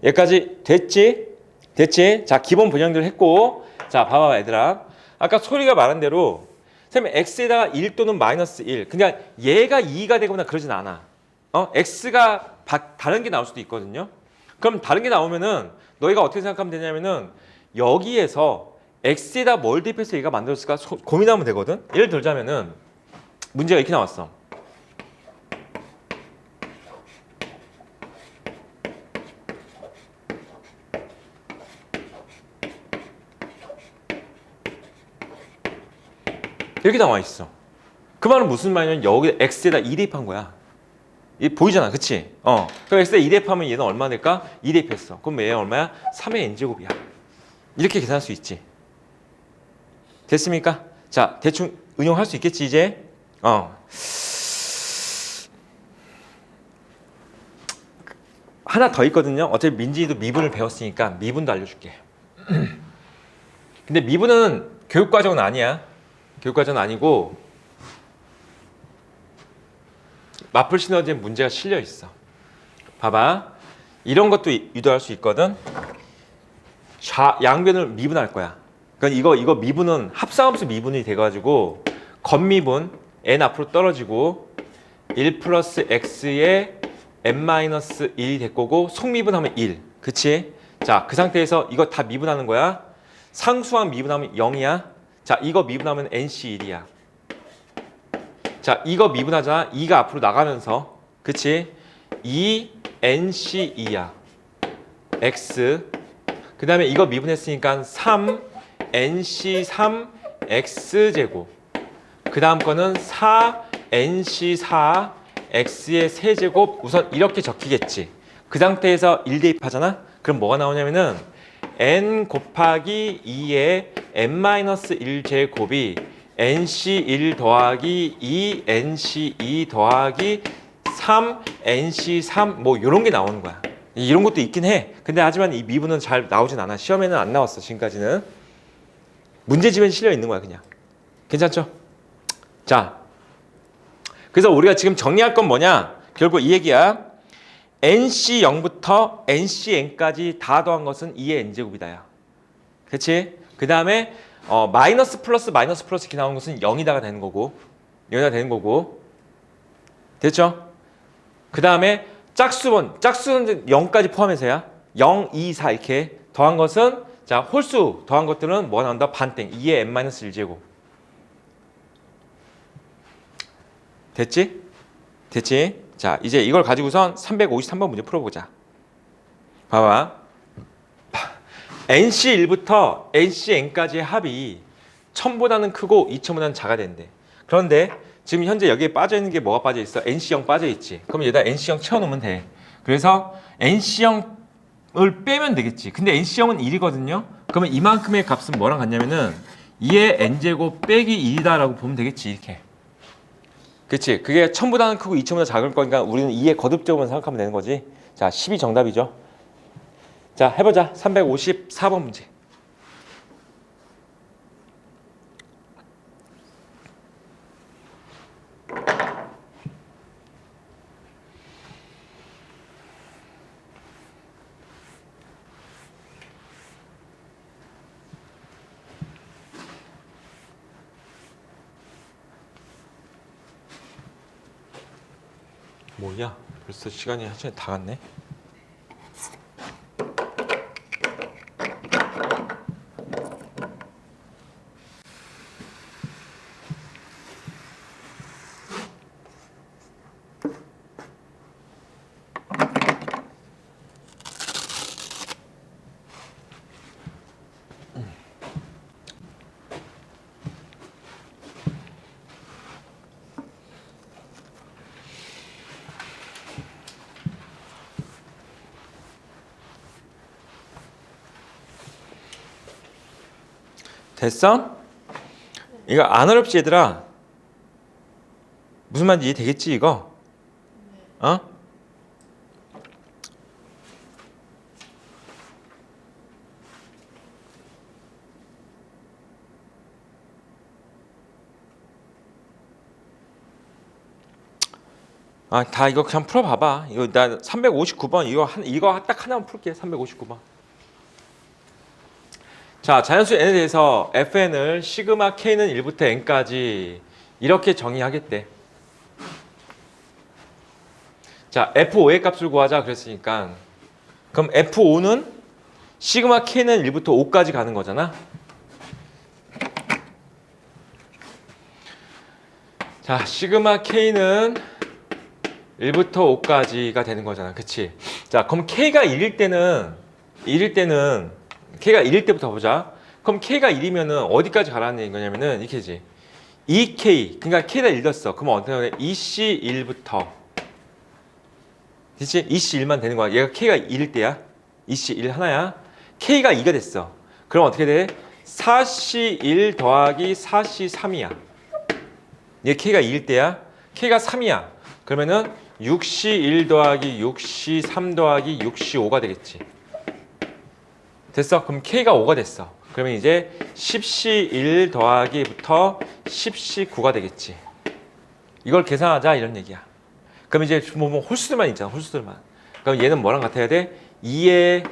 여기까지 됐지? 됐지? 자, 기본 분형들 했고. 자, 봐봐, 얘들아. 아까 소리가 말한 대로 선생님 x에다가 1 또는 마이너스 1. 그냥 얘가 2가 되거나 그러진 않아. x가 다른 게 나올 수도 있거든요. 그럼 다른 게 나오면은 너희가 어떻게 생각하면 되냐면은 여기에서 x에다 뭘 대입해서 얘가 만들었을까 고민하면 되거든. 예를 들자면은 문제가 이렇게 나왔어. 이렇게 나와 있어. 그 말은 무슨 말이냐면 여기 x에다 2 대입한 거야. 이 보이잖아, 그치? 그럼 x에다 2 대입하면 얘는 얼마 될까? 2 대입했어. 그럼 얘는 얼마야? 3의 n제곱이야. 이렇게 계산할 수 있지. 됐습니까? 자, 대충 응용할 수 있겠지, 이제? 하나 더 있거든요. 어차피 민지도 미분을 배웠으니까 미분도 알려줄게. 근데 미분은 교육과정은 아니야. 교육과정은 아니고 마플 시너지에 문제가 실려 있어. 봐봐. 이런 것도 유도할 수 있거든. 양변을 미분할 거야. 그러니까 이거 미분은 합성함수 미분이 돼가지고 겉미분 n 앞으로 떨어지고 1 플러스 x에 n-1이 될 거고 속미분하면 1. 그치? 자, 그 상태에서 이거 다 미분하는 거야. 상수항 미분하면 0이야. 자, 이거 미분하면 nc1이야. 자, 이거 미분하잖아. 2가 앞으로 나가면서. 그치? 2nc2야. x. 그 다음에 이거 미분했으니까 3nc3x제곱. 그 다음 거는 4nc4x의 세제곱. 우선 이렇게 적히겠지. 그 상태에서 1 대입하잖아. 그럼 뭐가 나오냐면은 n 곱하기 2의 n-1제곱이 nc1 더하기 2nc2 더하기 3nc3 뭐 이런 게 나오는 거야. 이런 것도 있긴 해. 근데 하지만 이 미분은 잘 나오진 않아. 시험에는 안 나왔어, 지금까지는. 문제집에 실려 있는 거야, 그냥. 괜찮죠? 자, 그래서 우리가 지금 정리할 건 뭐냐? 결국 이 얘기야. nc0부터 ncn까지 다 더한 것은 2의 n제곱이다, 야. 그치? 그 다음에 마이너스 플러스 이렇게 나오는 것은 0이다가 되는 거고, 0이다 되는 거고. 됐죠? 그 다음에 짝수는 0까지 포함해서야. 0, 2, 4 이렇게 더한 것은 자, 홀수 더한 것들은 뭐가 나온다? 반땡. 2의 n-1제곱. 됐지? 됐지? 자, 이제 이걸 가지고선 353번 문제 풀어보자. 봐봐. NC1부터 NCN까지의 합이 1000보다는 크고 2000보다는 작아야 된대. 그런데 지금 현재 여기에 빠져있는 게 뭐가 빠져있어? NC0 빠져있지. 그럼 여기다 NC0 채워놓으면 돼. 그래서 NC0을 빼면 되겠지. 근데 NC0은 1이거든요. 그러면 이만큼의 값은 뭐랑 같냐면은 2의 n제곱 빼기 1이다 라고 보면 되겠지. 이렇게. 그치? 그게 1000보다는 크고 2000보다 작을 거니까 우리는 2의 거듭제곱만 생각하면 되는 거지. 자, 10이 정답이죠. 자, 해보자. 354번 문제. 뭐야? 벌써 시간이 한 시간 다 갔네. 됐어? 이거 안 어렵지 얘들아? 무슨 말인지 이해되겠지 이거? 어? 아, 다 이거 그냥 풀어봐봐. 이거 나 359번 이거 딱 하나만 풀게. 359번. 자, 자연수 n에 대해서 fn을 시그마 k는 1부터 n까지 이렇게 정의하겠대. 자, f5의 값을 구하자 그랬으니까 그럼 f5는 시그마 k는 1부터 5까지 가는 거잖아. 자, 시그마 k는 1부터 5까지가 되는 거잖아. 그치? 자, 그럼 k가 1일 때는 K가 1일 때부터 보자. 그럼 K가 1이면은 어디까지 가라는 거냐면은 이렇게지. 2K, 그러니까 K가 1였어. 그러면 어떻게 하냐? EC1부터. 그치? EC1만 되는 거야. 얘가 K가 1일 때야. EC1 하나야. K가 2가 됐어. 그럼 어떻게 돼? 4C1 더하기 4C3이야. 얘 K가 2일 때야. K가 3이야. 그러면은 6C1 더하기 6C3 더하기 6C5가 되겠지. 됐어? 그럼 K가 5가 됐어. 그러면 이제 10C1 더하기부터 10C9가 되겠지. 이걸 계산하자 이런 얘기야. 그럼 이제 뭐 홀수들만 있잖아. 홀수들만. 그럼 얘는 뭐랑 같아야 돼? 2의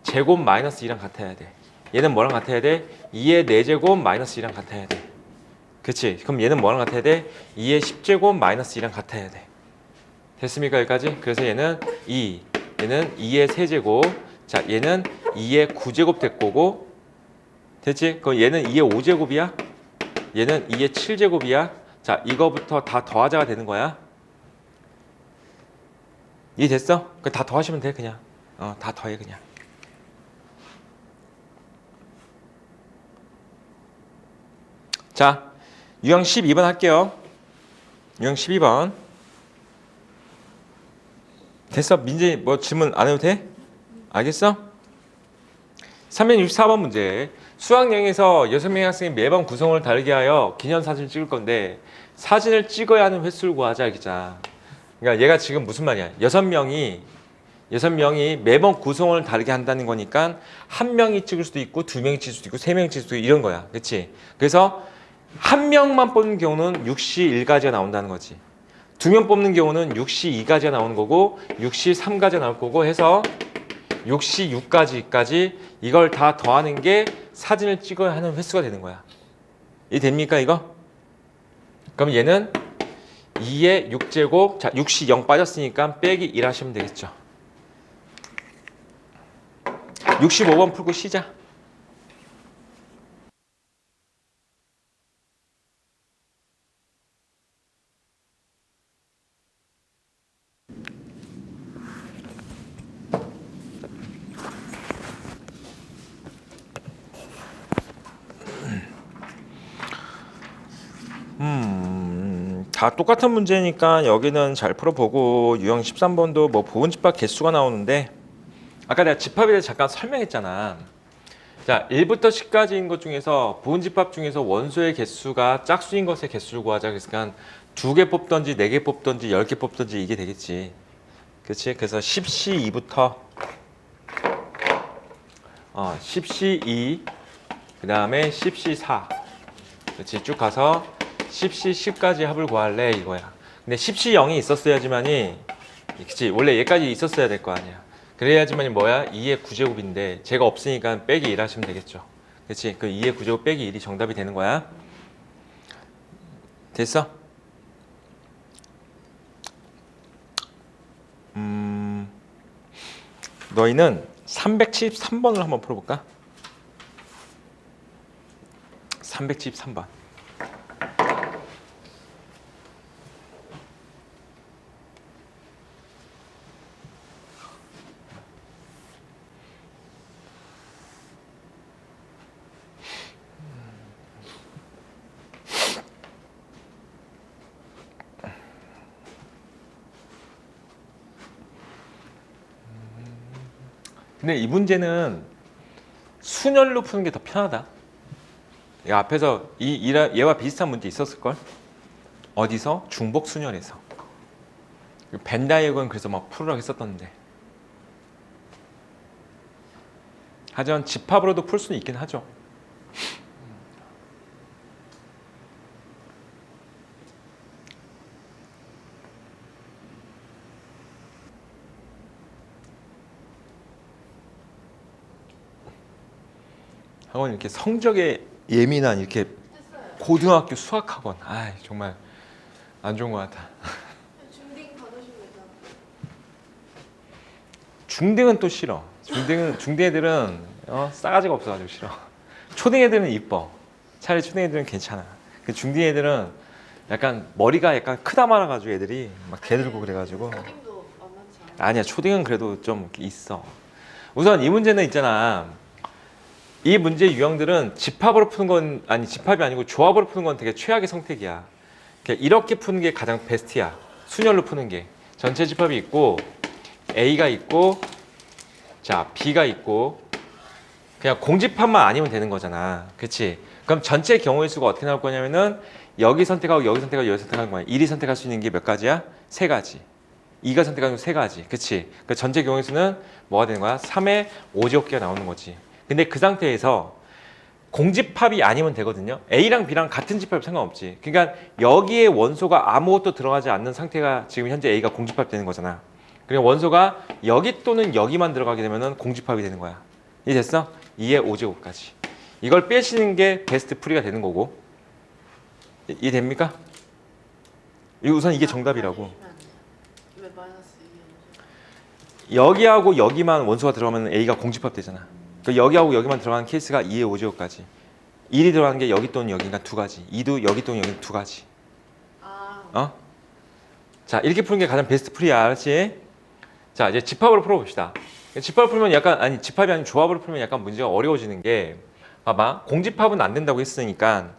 제곱 마이너스 2랑 같아야 돼. 얘는 뭐랑 같아야 돼? 2의 4제곱 마이너스 2랑 같아야 돼. 그치? 그럼 얘는 뭐랑 같아야 돼? 2의 10제곱 마이너스 2랑 같아야 돼. 됐습니까? 여기까지? 그래서 얘는 2, 얘는 2의 세제곱, 자 얘는 2의 9제곱 될 거고, 됐지? 그럼 얘는 2의 5제곱이야? 얘는 2의 7제곱이야? 자 이거부터 다 더하자가 되는 거야. 이해됐어? 그 다 더하시면 돼 그냥. 다 더해 그냥. 자 유형 12번 할게요. 유형 12번. 됐어? 민재 뭐 질문 안 해도 돼? 알겠어? 364번 문제. 수학여행에서 6명의 학생이 매번 구성을 다르게 하여 기념사진을 찍을 건데 사진을 찍어야 하는 횟수를 구하자 이거잖아. 그러니까 얘가 지금 무슨 말이야? 6명이 매번 구성을 다르게 한다는 거니까 한 명이 찍을 수도 있고 두 명이 찍을 수도 있고 세 명이 찍을 수도 있고 이런 거야. 그렇지? 그래서 한 명만 뽑는 경우는 6C1가지가 나온다는 거지. 두 명 뽑는 경우는 6C2가지가 나오는 거고 6C3가지가 나올 거고 해서 6C6까지 이걸 다 더하는 게 사진을 찍어야 하는 횟수가 되는 거야. 이해 됩니까 이거? 그럼 얘는 2의 6제곱, 자 6C0 빠졌으니까 빼기 1 하시면 되겠죠. 65번 풀고 시작. 다 똑같은 문제니까 여기는 잘 풀어보고 유형 13번도 뭐 부분집합 개수가 나오는데 아까 내가 집합에 대해서 잠깐 설명했잖아. 자 1부터 10까지인 것 중에서 부분집합 중에서 원소의 개수가 짝수인 것의 개수를 구하자. 그러니까 2개 뽑던지 4개 뽑던지 10개 뽑던지 이게 되겠지. 그렇지? 그래서 10C2부터 10C2 그 다음에 10C4 그렇지? 쭉 가서 10C10까지 합을 구할래 이거야. 근데 10C0이 있었어야지만이 그치? 원래 얘까지 있었어야 될 거 아니야. 그래야지만이 뭐야? 2의 9제곱인데 제가 없으니까 빼기 1 하시면 되겠죠. 그치? 그 2의 9제곱 빼기 1이 정답이 되는 거야. 됐어? 너희는 373번을 한번 풀어볼까? 373번. 근데 이 문제는 순열로 푸는 게 더 편하다. 이 앞에서 얘와 비슷한 문제 있었을걸? 어디서? 중복 순열에서. 벤다이어건 그래서 막 풀으라고 했었던데. 하지만 집합으로도 풀 수는 있긴 하죠. 학원 이렇게 성적에 예민한 이렇게 고등학교 수학학원, 아 정말 안 좋은 것 같아. 중딩 받으시면 되잖아. 중딩은 또 싫어. 중딩 애들은 싸가지가 없어가지고 싫어. 초딩 애들은 이뻐. 차라리 초딩 애들은 괜찮아. 그 중딩 애들은 약간 머리가 약간 크다 말아가지고 애들이 막 대들고 그래가지고. 초딩도 만만치 않아. 아니야, 초딩은 그래도 좀 있어. 우선 이 문제는 있잖아. 이 문제 유형들은 집합으로 푸는 건 아니 집합이 아니고 조합으로 푸는 건 되게 최악의 선택이야. 이렇게 푸는 게 가장 베스트야. 순열로 푸는 게 전체 집합이 있고 A가 있고 자 B가 있고 그냥 공집합만 아니면 되는 거잖아. 그렇지? 그럼 전체 경우의 수가 어떻게 나올 거냐면은 여기 선택하고 여기 선택하고 여기 선택하는 거야. 1이 선택할 수 있는 게 몇 가지야? 3가지. 2가 선택하는 거 3가지. 그렇지? 그 전체 경우의 수는 뭐가 되는 거야? 3의 5제곱기가 나오는 거지. 근데 그 상태에서 공집합이 아니면 되거든요. A랑 B랑 같은 집합이 상관없지. 그러니까 여기에 원소가 아무것도 들어가지 않는 상태가 지금 현재 A가 공집합 되는 거잖아. 그리고 원소가 여기 또는 여기만 들어가게 되면 공집합이 되는 거야. 이해됐어? 2의 5제곱까지. 이걸 빼시는 게 베스트 풀이가 되는 거고. 이해됩니까? 우선 이게 정답이라고. 왜 마이너스 2? 여기하고 여기만 원소가 들어가면 A가 공집합 되잖아. 그러니까 여기하고 여기만 들어가는 케이스가 2의 5제곱까지. 1이 들어가는 게 여기 또는 여기가 2가지. 2도 여기 또는 여기 2가지. 자, 이렇게 푸는 게 가장 베스트 풀이야. 알았지? 자, 이제 집합으로 풀어봅시다. 집합을 풀면 약간, 아니, 집합이 아닌 조합으로 풀면 약간 문제가 어려워지는 게, 봐봐. 공집합은 안 된다고 했으니까,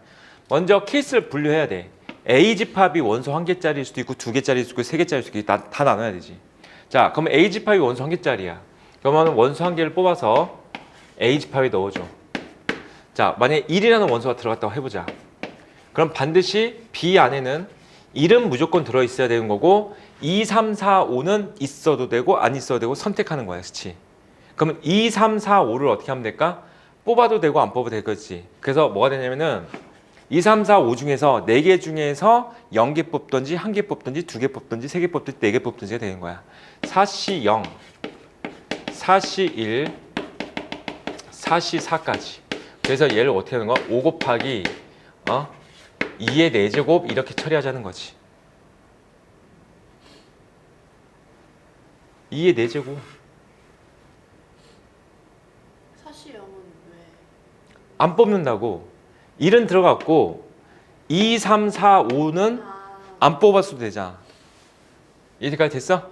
먼저 케이스를 분류해야 돼. A 집합이 원소 1개짜리일 수도 있고, 2개짜리일 수도 있고, 3개짜리일 수도 있고, 다 나눠야 되지. 자, 그러면 A 집합이 원소 1개짜리야. 그러면 원소 1개를 뽑아서 A 집합에 넣어줘. 자, 만약에 1이라는 원소가 들어갔다고 해보자. 그럼 반드시 B 안에는 1은 무조건 들어있어야 되는 거고 2, 3, 4, 5는 있어도 되고 안 있어도 되고 선택하는 거야. 그렇지? 그러면 2, 3, 4, 5를 어떻게 하면 될까? 뽑아도 되고 안 뽑아도 되겠지. 그래서 뭐가 되냐면은 2, 3, 4, 5 중에서 4개 중에서 0개 뽑든지 1개 뽑든지 2개 뽑든지 3개 뽑든지 4개 뽑든지가 되는 거야. 4시 0, 4시 1, 4시 4까지. 그래서 얘를 어떻게 하는 거야? 5 곱하기 2의 4제곱 이렇게 처리하자는 거지. 2의 4제곱. 사실 0은 왜? 안 뽑는다고. 1은 들어갔고 2, 3, 4, 5는 안 뽑았어도 되잖아. 이해까지 됐어? 이해했어요.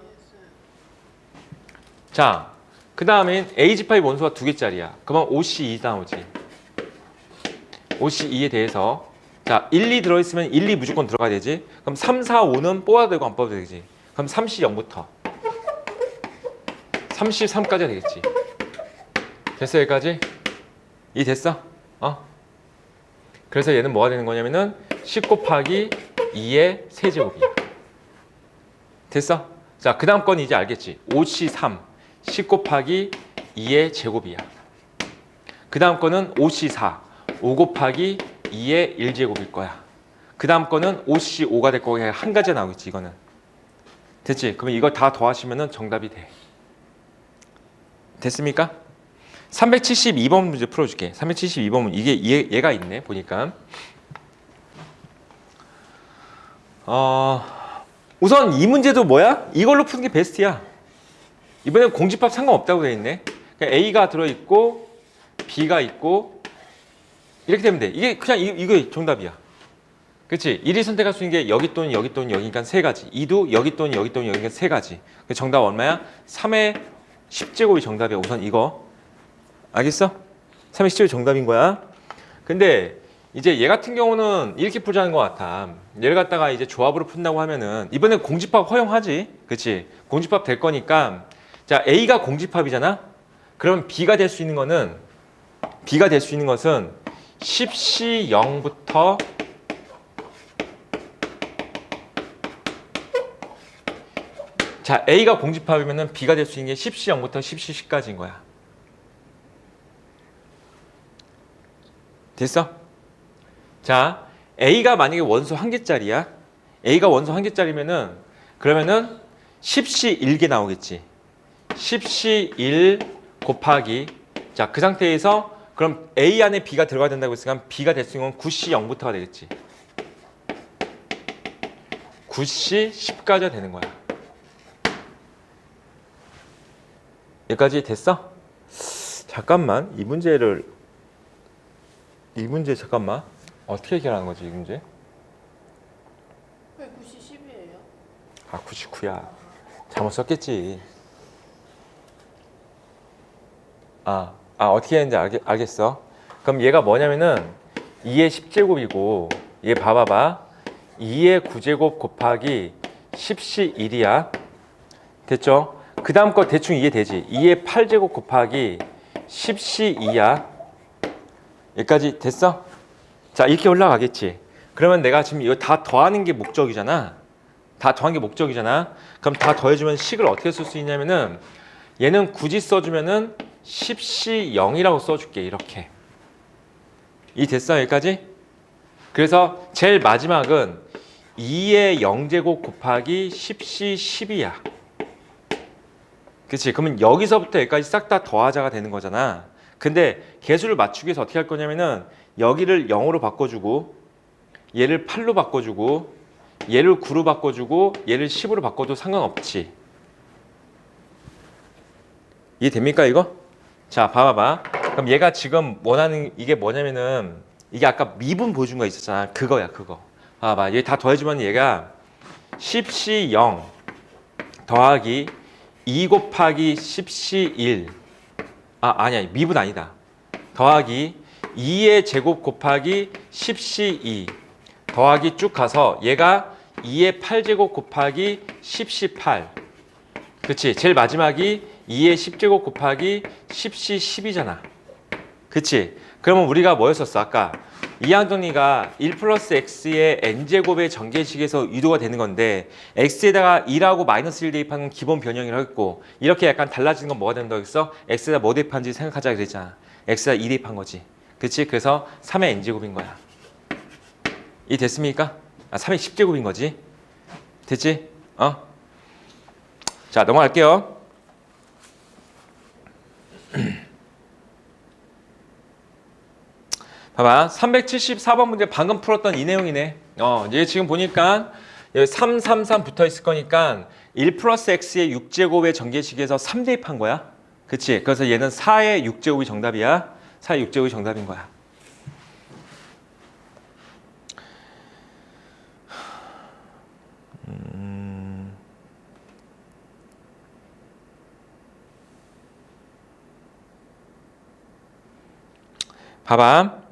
자, 그 다음에 A집합이 원소가 2개짜리야. 그러면 5C2 나오지. 5C2에 대해서 자, 1, 2 들어있으면 1, 2 무조건 들어가야 되지. 그럼 3, 4, 5는 뽑아도 되고 안 뽑아도 되지. 그럼 3C0부터 33까지가 되겠지. 됐어 여기까지? 이해됐어? 그래서 얘는 뭐가 되는 거냐면은 10 곱하기 2의 세제곱이야. 됐어? 자, 그 다음 건 이제 알겠지? 5C3 10 곱하기 2의 제곱이야. 그 다음 거는 5C4 5 곱하기 2의 1제곱일 거야. 그 다음 거는 5C5가 될 거고 한 가지가 나오겠지 이거는. 됐지? 그러면 이걸 다 더하시면 정답이 돼. 됐습니까? 372번 문제 풀어줄게. 372번은 이게 얘가 있네 보니까. 우선 이 문제도 뭐야? 이걸로 푸는 게 베스트야. 이번엔 공집합 상관없다고 돼 있네. 그러니까 A가 들어있고 B가 있고 이렇게 되면 돼. 이게 그냥 이거 정답이야. 그렇지? 1이 선택할 수 있는 게 여기 또는 여기 또는 여기니까 세 가지. 2도 여기 또는 여기 또는 여기니까 세 가지. 정답 얼마야? 3의 10제곱이 정답이야. 우선 이거. 알겠어? 3의 10제곱이 정답인 거야. 근데 이제 얘 같은 경우는 이렇게 풀자는 것 같아. 얘를 갖다가 이제 조합으로 푼다고 하면은 이번엔 공집합 허용하지. 그렇지? 공집합 될 거니까 자, A가 공집합이잖아. 그럼 B가 될 수 있는 것은 10C 0부터 자, A가 공집합이면은 B가 될 수 있는 게 10C 0부터 10C 10까지인 거야. 됐어? 자, A가 만약에 원소 한 개짜리야. A가 원소 한 개짜리면은 그러면은 10C 1개 나오겠지. 10C 1 곱하기 자, 그 상태에서 그럼 A 안에 B가 들어가야 된다고 했으니까 B가 될 수 있는 건 9C 0부터가 되겠지. 9C 10까지가 되는 거야. 여기까지 됐어? 잠깐만, 이 문제 잠깐만 어떻게 해결하는 거지 이 문제? 왜 9시 10이에요? 아 99야 잘못 썼겠지. 어떻게 했는지 알겠어. 그럼 얘가 뭐냐면은 2의 10제곱이고 얘 봐봐봐 2의 9제곱 곱하기 10C 1이야. 됐죠? 그 다음 거 대충 이해되지? 2의 8제곱 곱하기 10C 2야. 여기까지 됐어? 자, 이렇게 올라가겠지. 그러면 내가 지금 이거 다 더하는 게 목적이잖아. 다 더한 게 목적이잖아. 그럼 다 더해주면 식을 어떻게 쓸 수 있냐면은 얘는 굳이 써주면은 10C 0이라고 써줄게. 이렇게. 이 됐어? 여기까지? 그래서 제일 마지막은 2의 0제곱 곱하기 10C 10이야. 그치? 그러면 여기서부터 여기까지 싹 다 더하자가 되는 거잖아. 근데 개수를 맞추기 위해서 어떻게 할 거냐면은 여기를 0으로 바꿔주고 얘를 8로 바꿔주고 얘를 9로 바꿔주고 얘를 10으로 바꿔도 상관없지. 이해됩니까 이거? 자 봐봐봐. 그럼 얘가 지금 원하는 이게 뭐냐면은 이게 아까 미분 보여준 거 있었잖아. 그거야 그거. 봐봐. 얘 다 더해주면 얘가 10C 0 더하기 2 곱하기 10C 1 아니야 미분 아니다. 더하기 2의 제곱 곱하기 10C 2 더하기 쭉 가서 얘가 2의 8제곱 곱하기 10C 8 그치? 제일 마지막이 2의 10제곱 곱하기 10C 10이잖아. 그치? 그러면 우리가 뭐였었어? 아까 이항정리가 1 플러스 x의 n제곱의 전개식에서 유도가 되는 건데 x에다가 2라고 마이너스 1 대입하는 건 기본 변형이라고 했고 이렇게 약간 달라지는 건 뭐가 된다고 했어? x에다 뭐 대입한지 생각하자 그랬잖아. x에다 2 대입한 거지. 그치? 그래서 3의 n제곱인 거야. 이 됐습니까? 3의 10제곱인 거지. 됐지? 자 넘어갈게요. 봐봐 374번 문제 방금 풀었던 이 내용이네. 얘 지금 보니까 여기 3, 3, 3 붙어 있을 거니까 1 플러스 x의 6제곱의 전개식에서 3 대입한 거야. 그치? 그래서 얘는 4의 6제곱이 정답이야. 4의 6제곱이 정답인 거야. 봐봐.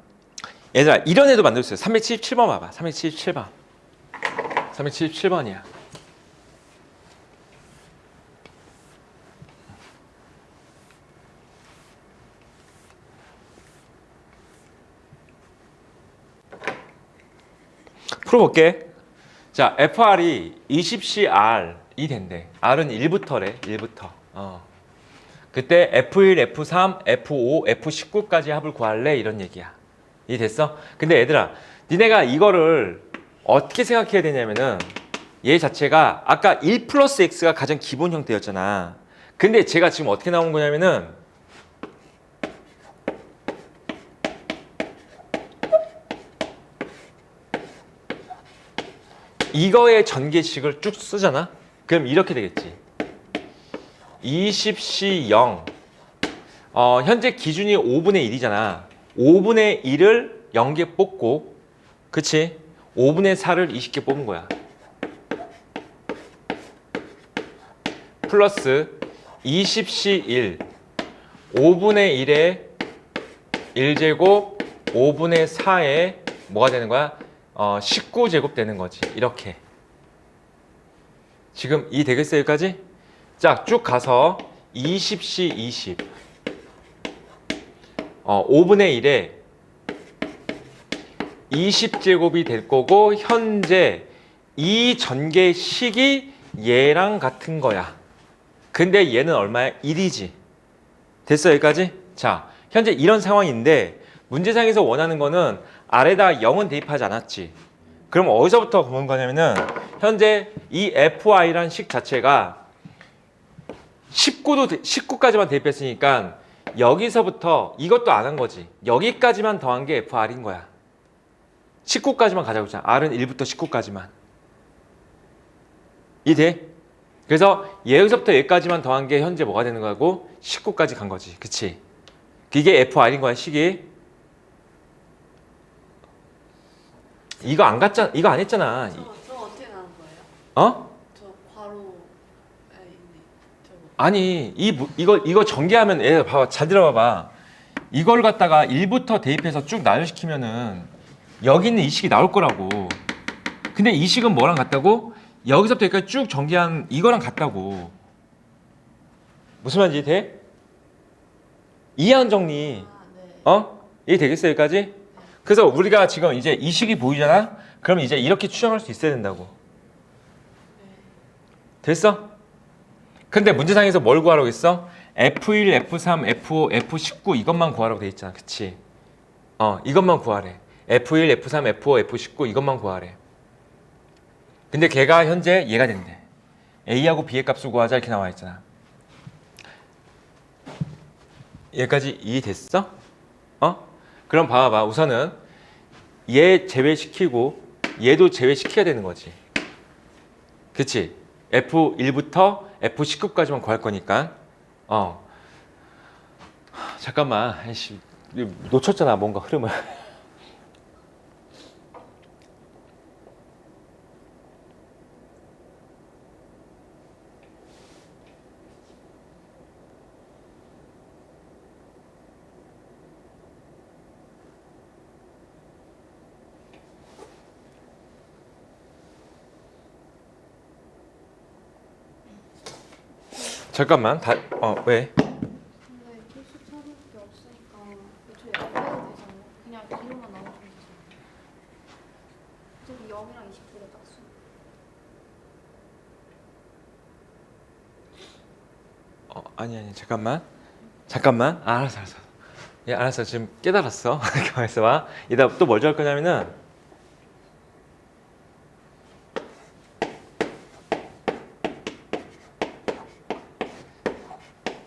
얘들아 이런 애도 만들 수 있어요. 377번 봐봐. 377번. 377번이야. 풀어볼게. 자, FR이 20CR이 된대. R은 1부터래. 1부터. 그때 F1, F3, F5, F19까지 합을 구할래? 이런 얘기야. 이해됐어? 근데 얘들아, 니네가 이거를 어떻게 생각해야 되냐면은 얘 자체가 아까 1 플러스 X가 가장 기본 형태였잖아. 근데 제가 지금 어떻게 나온 거냐면은 이거의 전개식을 쭉 쓰잖아? 그럼 이렇게 되겠지. 20C 0. 현재 기준이 5분의 1이잖아. 5분의 1을 0개 뽑고, 그치? 5분의 4를 20개 뽑은 거야. 플러스 20C 1. 5분의 1에 1제곱 5분의 4에 뭐가 되는 거야? 19제곱 되는 거지. 이렇게. 지금 이 되겠어요, 여기까지? 자, 쭉 가서 20C 20. 5분의 1에 20제곱이 될 거고, 현재 이 전개식이 얘랑 같은 거야. 근데 얘는 얼마야? 1이지. 됐어, 여기까지? 자, 현재 이런 상황인데 문제상에서 원하는 거는 아래다 0은 대입하지 않았지. 그럼 어디서부터 보는 거냐면은 현재 이 FI란 식 자체가 19까지만 대입했으니까 여기서부터 이것도 안 한 거지. 여기까지만 더한 게 FR인 거야. 19까지만 가자고 했잖아. R은 1부터 19까지만. 이해? 그래서 여기서부터 여기까지만 더한 게 현재 뭐가 되는 거고 19까지 간 거지. 그치? 이게 FR인 거야, 식이. 이거 안 갔잖아. 이거 안 했잖아. 저 어떻게 나온 거예요? 어? 저 괄호에 있네. 저거. 아니, 이거 전개하면 얘 봐봐. 잘 들어봐봐. 이걸 갖다가 1부터 대입해서 쭉 나열시키면은 여기 있는 이 식이 나올 거라고. 근데 이 식은 뭐랑 같다고? 여기서부터 여기까지 쭉 전개한 이거랑 같다고. 무슨 말인지 돼? 이해한 정리. 네. 이해 되겠어, 여기까지? 그래서 우리가 지금 이제 이 식이 보이잖아? 그럼 이제 이렇게 추정할 수 있어야 된다고. 네. 됐어? 근데 문제상에서 뭘 구하라고 했어? F1, F3, F5, F19 이것만 구하라고 돼 있잖아. 그치? 이것만 구하래. F1, F3, F5, F19 이것만 구하래. 근데 걔가 현재 얘가 된대. A하고 B의 값을 구하자 이렇게 나와 있잖아. 얘까지 이해됐어? 그럼 봐봐. 우선은 얘 제외시키고 얘도 제외시켜야 되는 거지. 그치? F1부터 F19까지만 구할 거니까. 잠깐만. 아이씨, 놓쳤잖아, 뭔가 흐름을. 잠깐만. 왜? 근데 필수 찾을 게 없으니까 애초에 안 빼도 되잖아요. 그냥 기호만 나오면 되잖아요. 저기 0이랑 20두개 딱 수. 아니 잠깐만. 알았어. 예, 알았어. 지금 깨달았어. 가만 있어봐. 이따 또 뭘 줄 할 거냐면은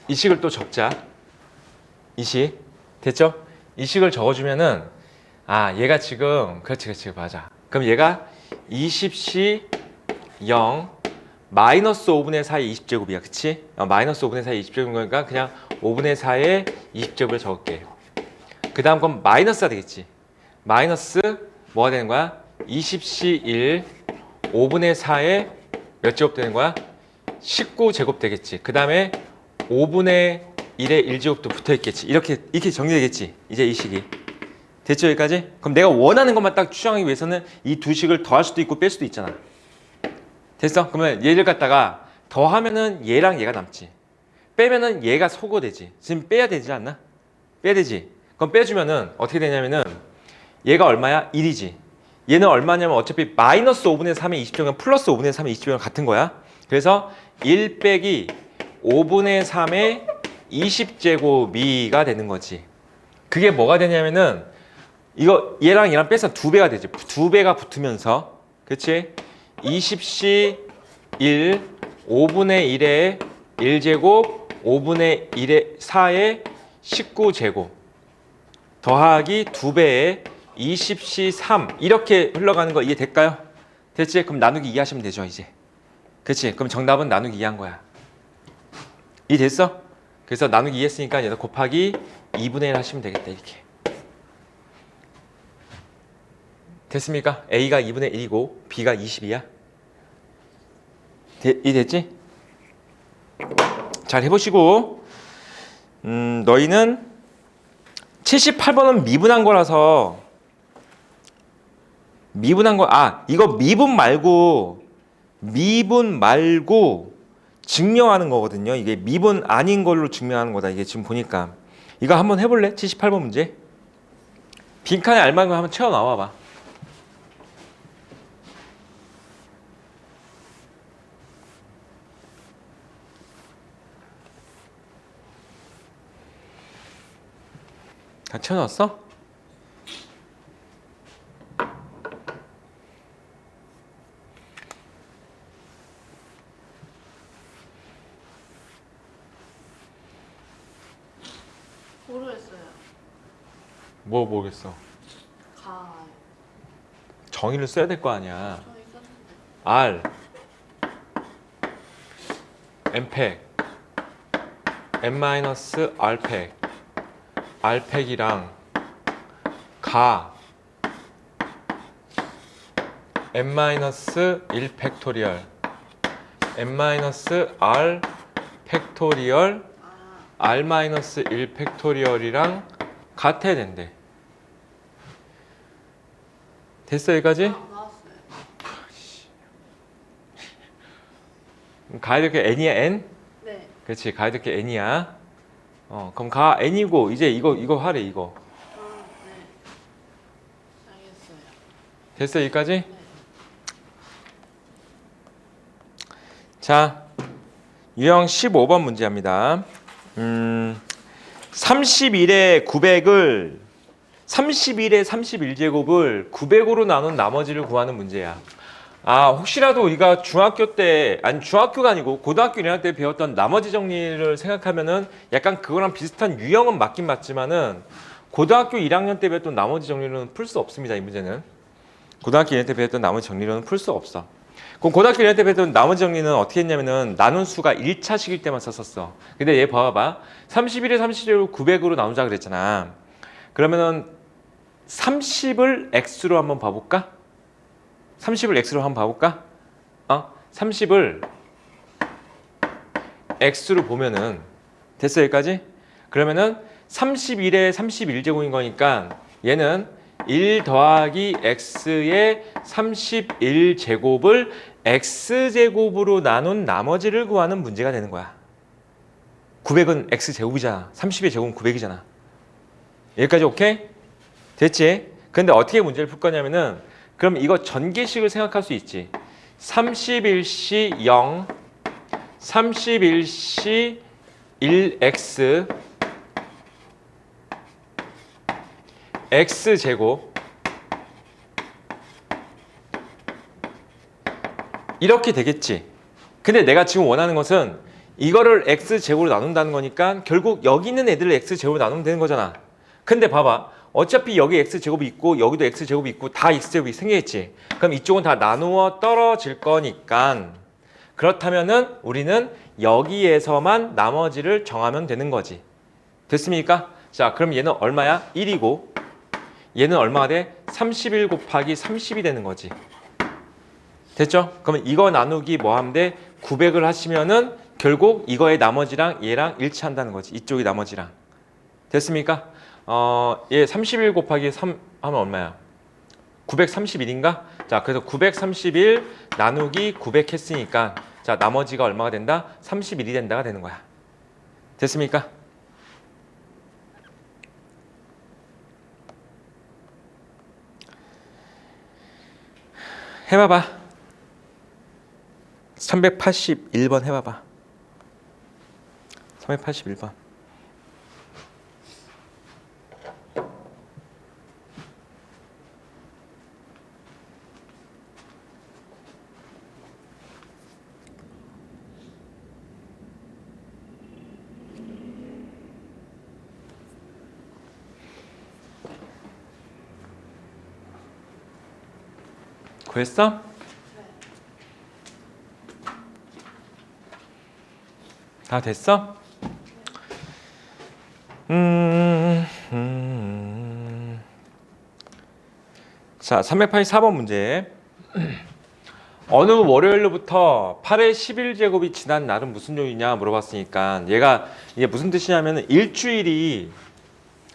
이 식을 또 적자. 이 식. 됐죠? 이 식을 적어주면은 얘가 지금 그렇지 맞아. 그럼 얘가 20C 0 마이너스 5분의 4의 20제곱이야. 그치? 마이너스 5분의 4의 20제곱인 거니까 그냥 5분의 4의 20제곱을 적을게. 그 다음 건 마이너스가 되겠지. 마이너스 뭐가 되는 거야? 20C 1 5분의 4의 몇 제곱 되는 거야? 19제곱 되겠지. 그 다음에 5분의 1의 1제곱도 붙어 있겠지. 이렇게 정리되겠지. 이제 이 식이. 됐죠, 여기까지? 그럼 내가 원하는 것만 딱 추정하기 위해서는 이 두 식을 더할 수도 있고 뺄 수도 있잖아. 됐어? 그러면 얘를 갖다가 더하면은 얘랑 얘가 남지. 빼면은 얘가 소거되지. 지금 빼야 되지 않나? 빼야 되지. 그럼 빼주면은 어떻게 되냐면은 얘가 얼마야? 1이지. 얘는 얼마냐면 어차피 마이너스 5분의 3의 20제곱이랑 플러스 5분의 3의 20제곱이랑 같은 거야. 그래서 1 빼기 5분의 3의 20제곱이가 되는 거지. 그게 뭐가 되냐면은 이거 얘랑 빼서 2배가 되지. 2배가 붙으면서 그치? 20C 1 5분의 1의 1제곱 5분의 1의 4의 19제곱 더하기 2배의 20C 3 이렇게 흘러가는 거 이해될까요? 됐지? 그럼 나누기 2 하시면 되죠 이제. 그치? 그럼 정답은 나누기 2 한 거야. 이해됐어? 그래서 나누기 2 했으니까 얘도 곱하기 2분의 1 하시면 되겠다. 이렇게. 됐습니까? A가 2분의 1이고 B가 20이야. 이해됐지? 잘 해보시고 너희는 78번은 미분한 거라서 미분한 거 이거 미분 말고 증명하는 거거든요. 이게 미분 아닌 걸로 증명하는 거다. 이게 지금 보니까 이거 한번 해볼래? 78번 문제 빈칸에 알맞은 거 한번 채워 나와봐. 다 채워놨어? 모르겠어요. 뭐 모르겠어. 가. 정의를 써야 될 거 아니야. 저 있었는데. R M팩 M-R팩 R팩이랑 가 M-1 팩토리얼 M-R 팩토리얼 R-1 팩토리얼이랑 같아야 된대. 됐어 여기까지? 나왔어요. 가야 될 게 n이야 n? 네. 그렇지 가야 될 게 n이야. 그럼 가 n이고 이제 이거 하래 이거. 네. 알겠어요. 됐어 여기까지? 네. 자 유형 15번 문제입니다. 31의 900을 31의 31제곱을 900으로 나눈 나머지를 구하는 문제야. 혹시라도 우리가 중학교 때 아니 중학교가 아니고 고등학교 1학년 때 배웠던 나머지 정리를 생각하면은 약간 그거랑 비슷한 유형은 맞긴 맞지만은 고등학교 1학년 때 배웠던 나머지 정리로는 풀 수 없습니다. 이 문제는 고등학교 1학년 때 배웠던 나머지 정리로는 풀 수 없어. 그럼 고등학교 1학년 때 배웠던 나머지 정리는 어떻게 했냐면은 나눈 수가 1차식일 때만 썼었어. 근데 얘 봐봐. 31에 30을 900으로 나누자 그랬잖아. 그러면은 30을 x로 한번 봐볼까? 30을 x로 한번 봐볼까? 30을 x로 보면은 됐어 여기까지? 그러면은 31에 31제곱인 거니까 얘는 1 더하기 x의 31제곱을 x제곱으로 나눈 나머지를 구하는 문제가 되는 거야. 900은 x제곱이잖아. 30의 제곱은 900이잖아. 여기까지 오케이? 됐지? 근데 어떻게 문제를 풀 거냐면은 그럼 이거 전개식을 생각할 수 있지. 31시 0, 31시 1x x제곱 이렇게 되겠지. 근데 내가 지금 원하는 것은 이거를 x제곱으로 나눈다는 거니까 결국 여기 있는 애들을 x제곱으로 나누면 되는 거잖아. 근데 봐봐. 어차피 여기 x제곱이 있고 여기도 x제곱이 있고 다 x제곱이 생겨있지. 그럼 이쪽은 다 나누어 떨어질 거니까 그렇다면은 우리는 여기에서만 나머지를 정하면 되는 거지. 됐습니까? 자, 그럼 얘는 얼마야? 1이고 얘는 얼마가 돼? 31 곱하기 30이 되는 거지. 됐죠? 그러면 이거 나누기 뭐 하면 돼? 900을 하시면은 결국 이거의 나머지랑 얘랑 일치한다는 거지. 이쪽이 나머지랑. 됐습니까? 얘 31 곱하기 3 하면 얼마야? 931인가? 자, 그래서 931 나누기 900 했으니까 자, 나머지가 얼마가 된다? 31이 된다가 되는 거야. 됐습니까? 해봐봐. 381번 해봐봐. 381번. 구했어? 다 됐어? 자, 384번 문제. 어느 월요일로부터 8의 11제곱이 지난 날은 무슨 요일이냐 물어봤으니까 얘가 이게 무슨 뜻이냐면 일주일이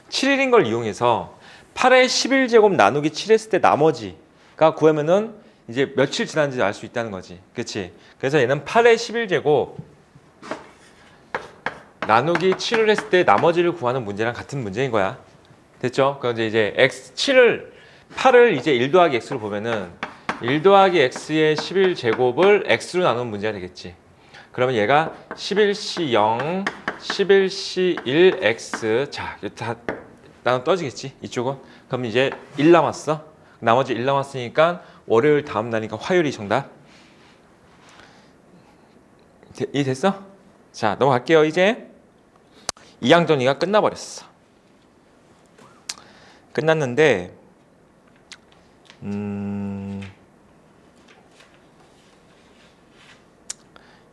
7일인 걸 이용해서 8의 11제곱 나누기 7 했을 때 나머지가 구하면은 이제 며칠 지났는지 알 수 있다는 거지. 그렇지? 그래서 얘는 8의 11제곱 나누기 7을 했을 때 나머지를 구하는 문제랑 같은 문제인 거야. 됐죠? 그럼 이제 x 7을 8을 이제 1 더하기 x로 보면은 1 더하기 x의 11제곱을 x로 나누는 문제가 되겠지. 그러면 얘가 11c 0, 11c 1x 자, 다 나눠 떠지겠지. 이쪽은. 그럼 이제 1 남았어. 나머지 1 남았으니까 월요일 다음 날이니까 화요일이 정답. 이 됐어? 자, 넘어갈게요. 이제 2항 정리가 끝나버렸어. 끝났는데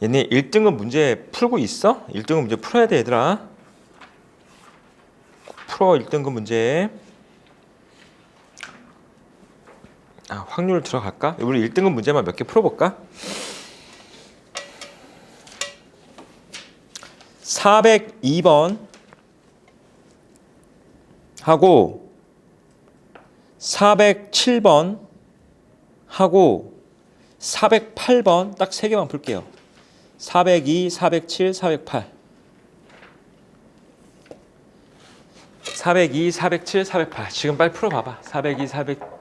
얘네 1등급 문제 풀고 있어? 1등급 문제 풀어야 돼, 얘들아. 풀어 1등급 문제. 확률 들어갈까? 우리 1등급 문제만 몇 개 풀어볼까? 402번 하고 407번 하고 408번 딱 3개만 풀게요. 402, 407, 408 402, 407, 408 지금 빨리 풀어봐봐. 402, 408번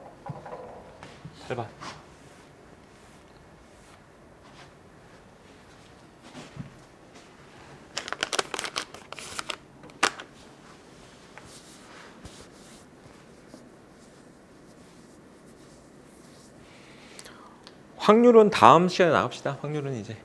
확률은 다음 시간에 나갑시다. 확률은 이제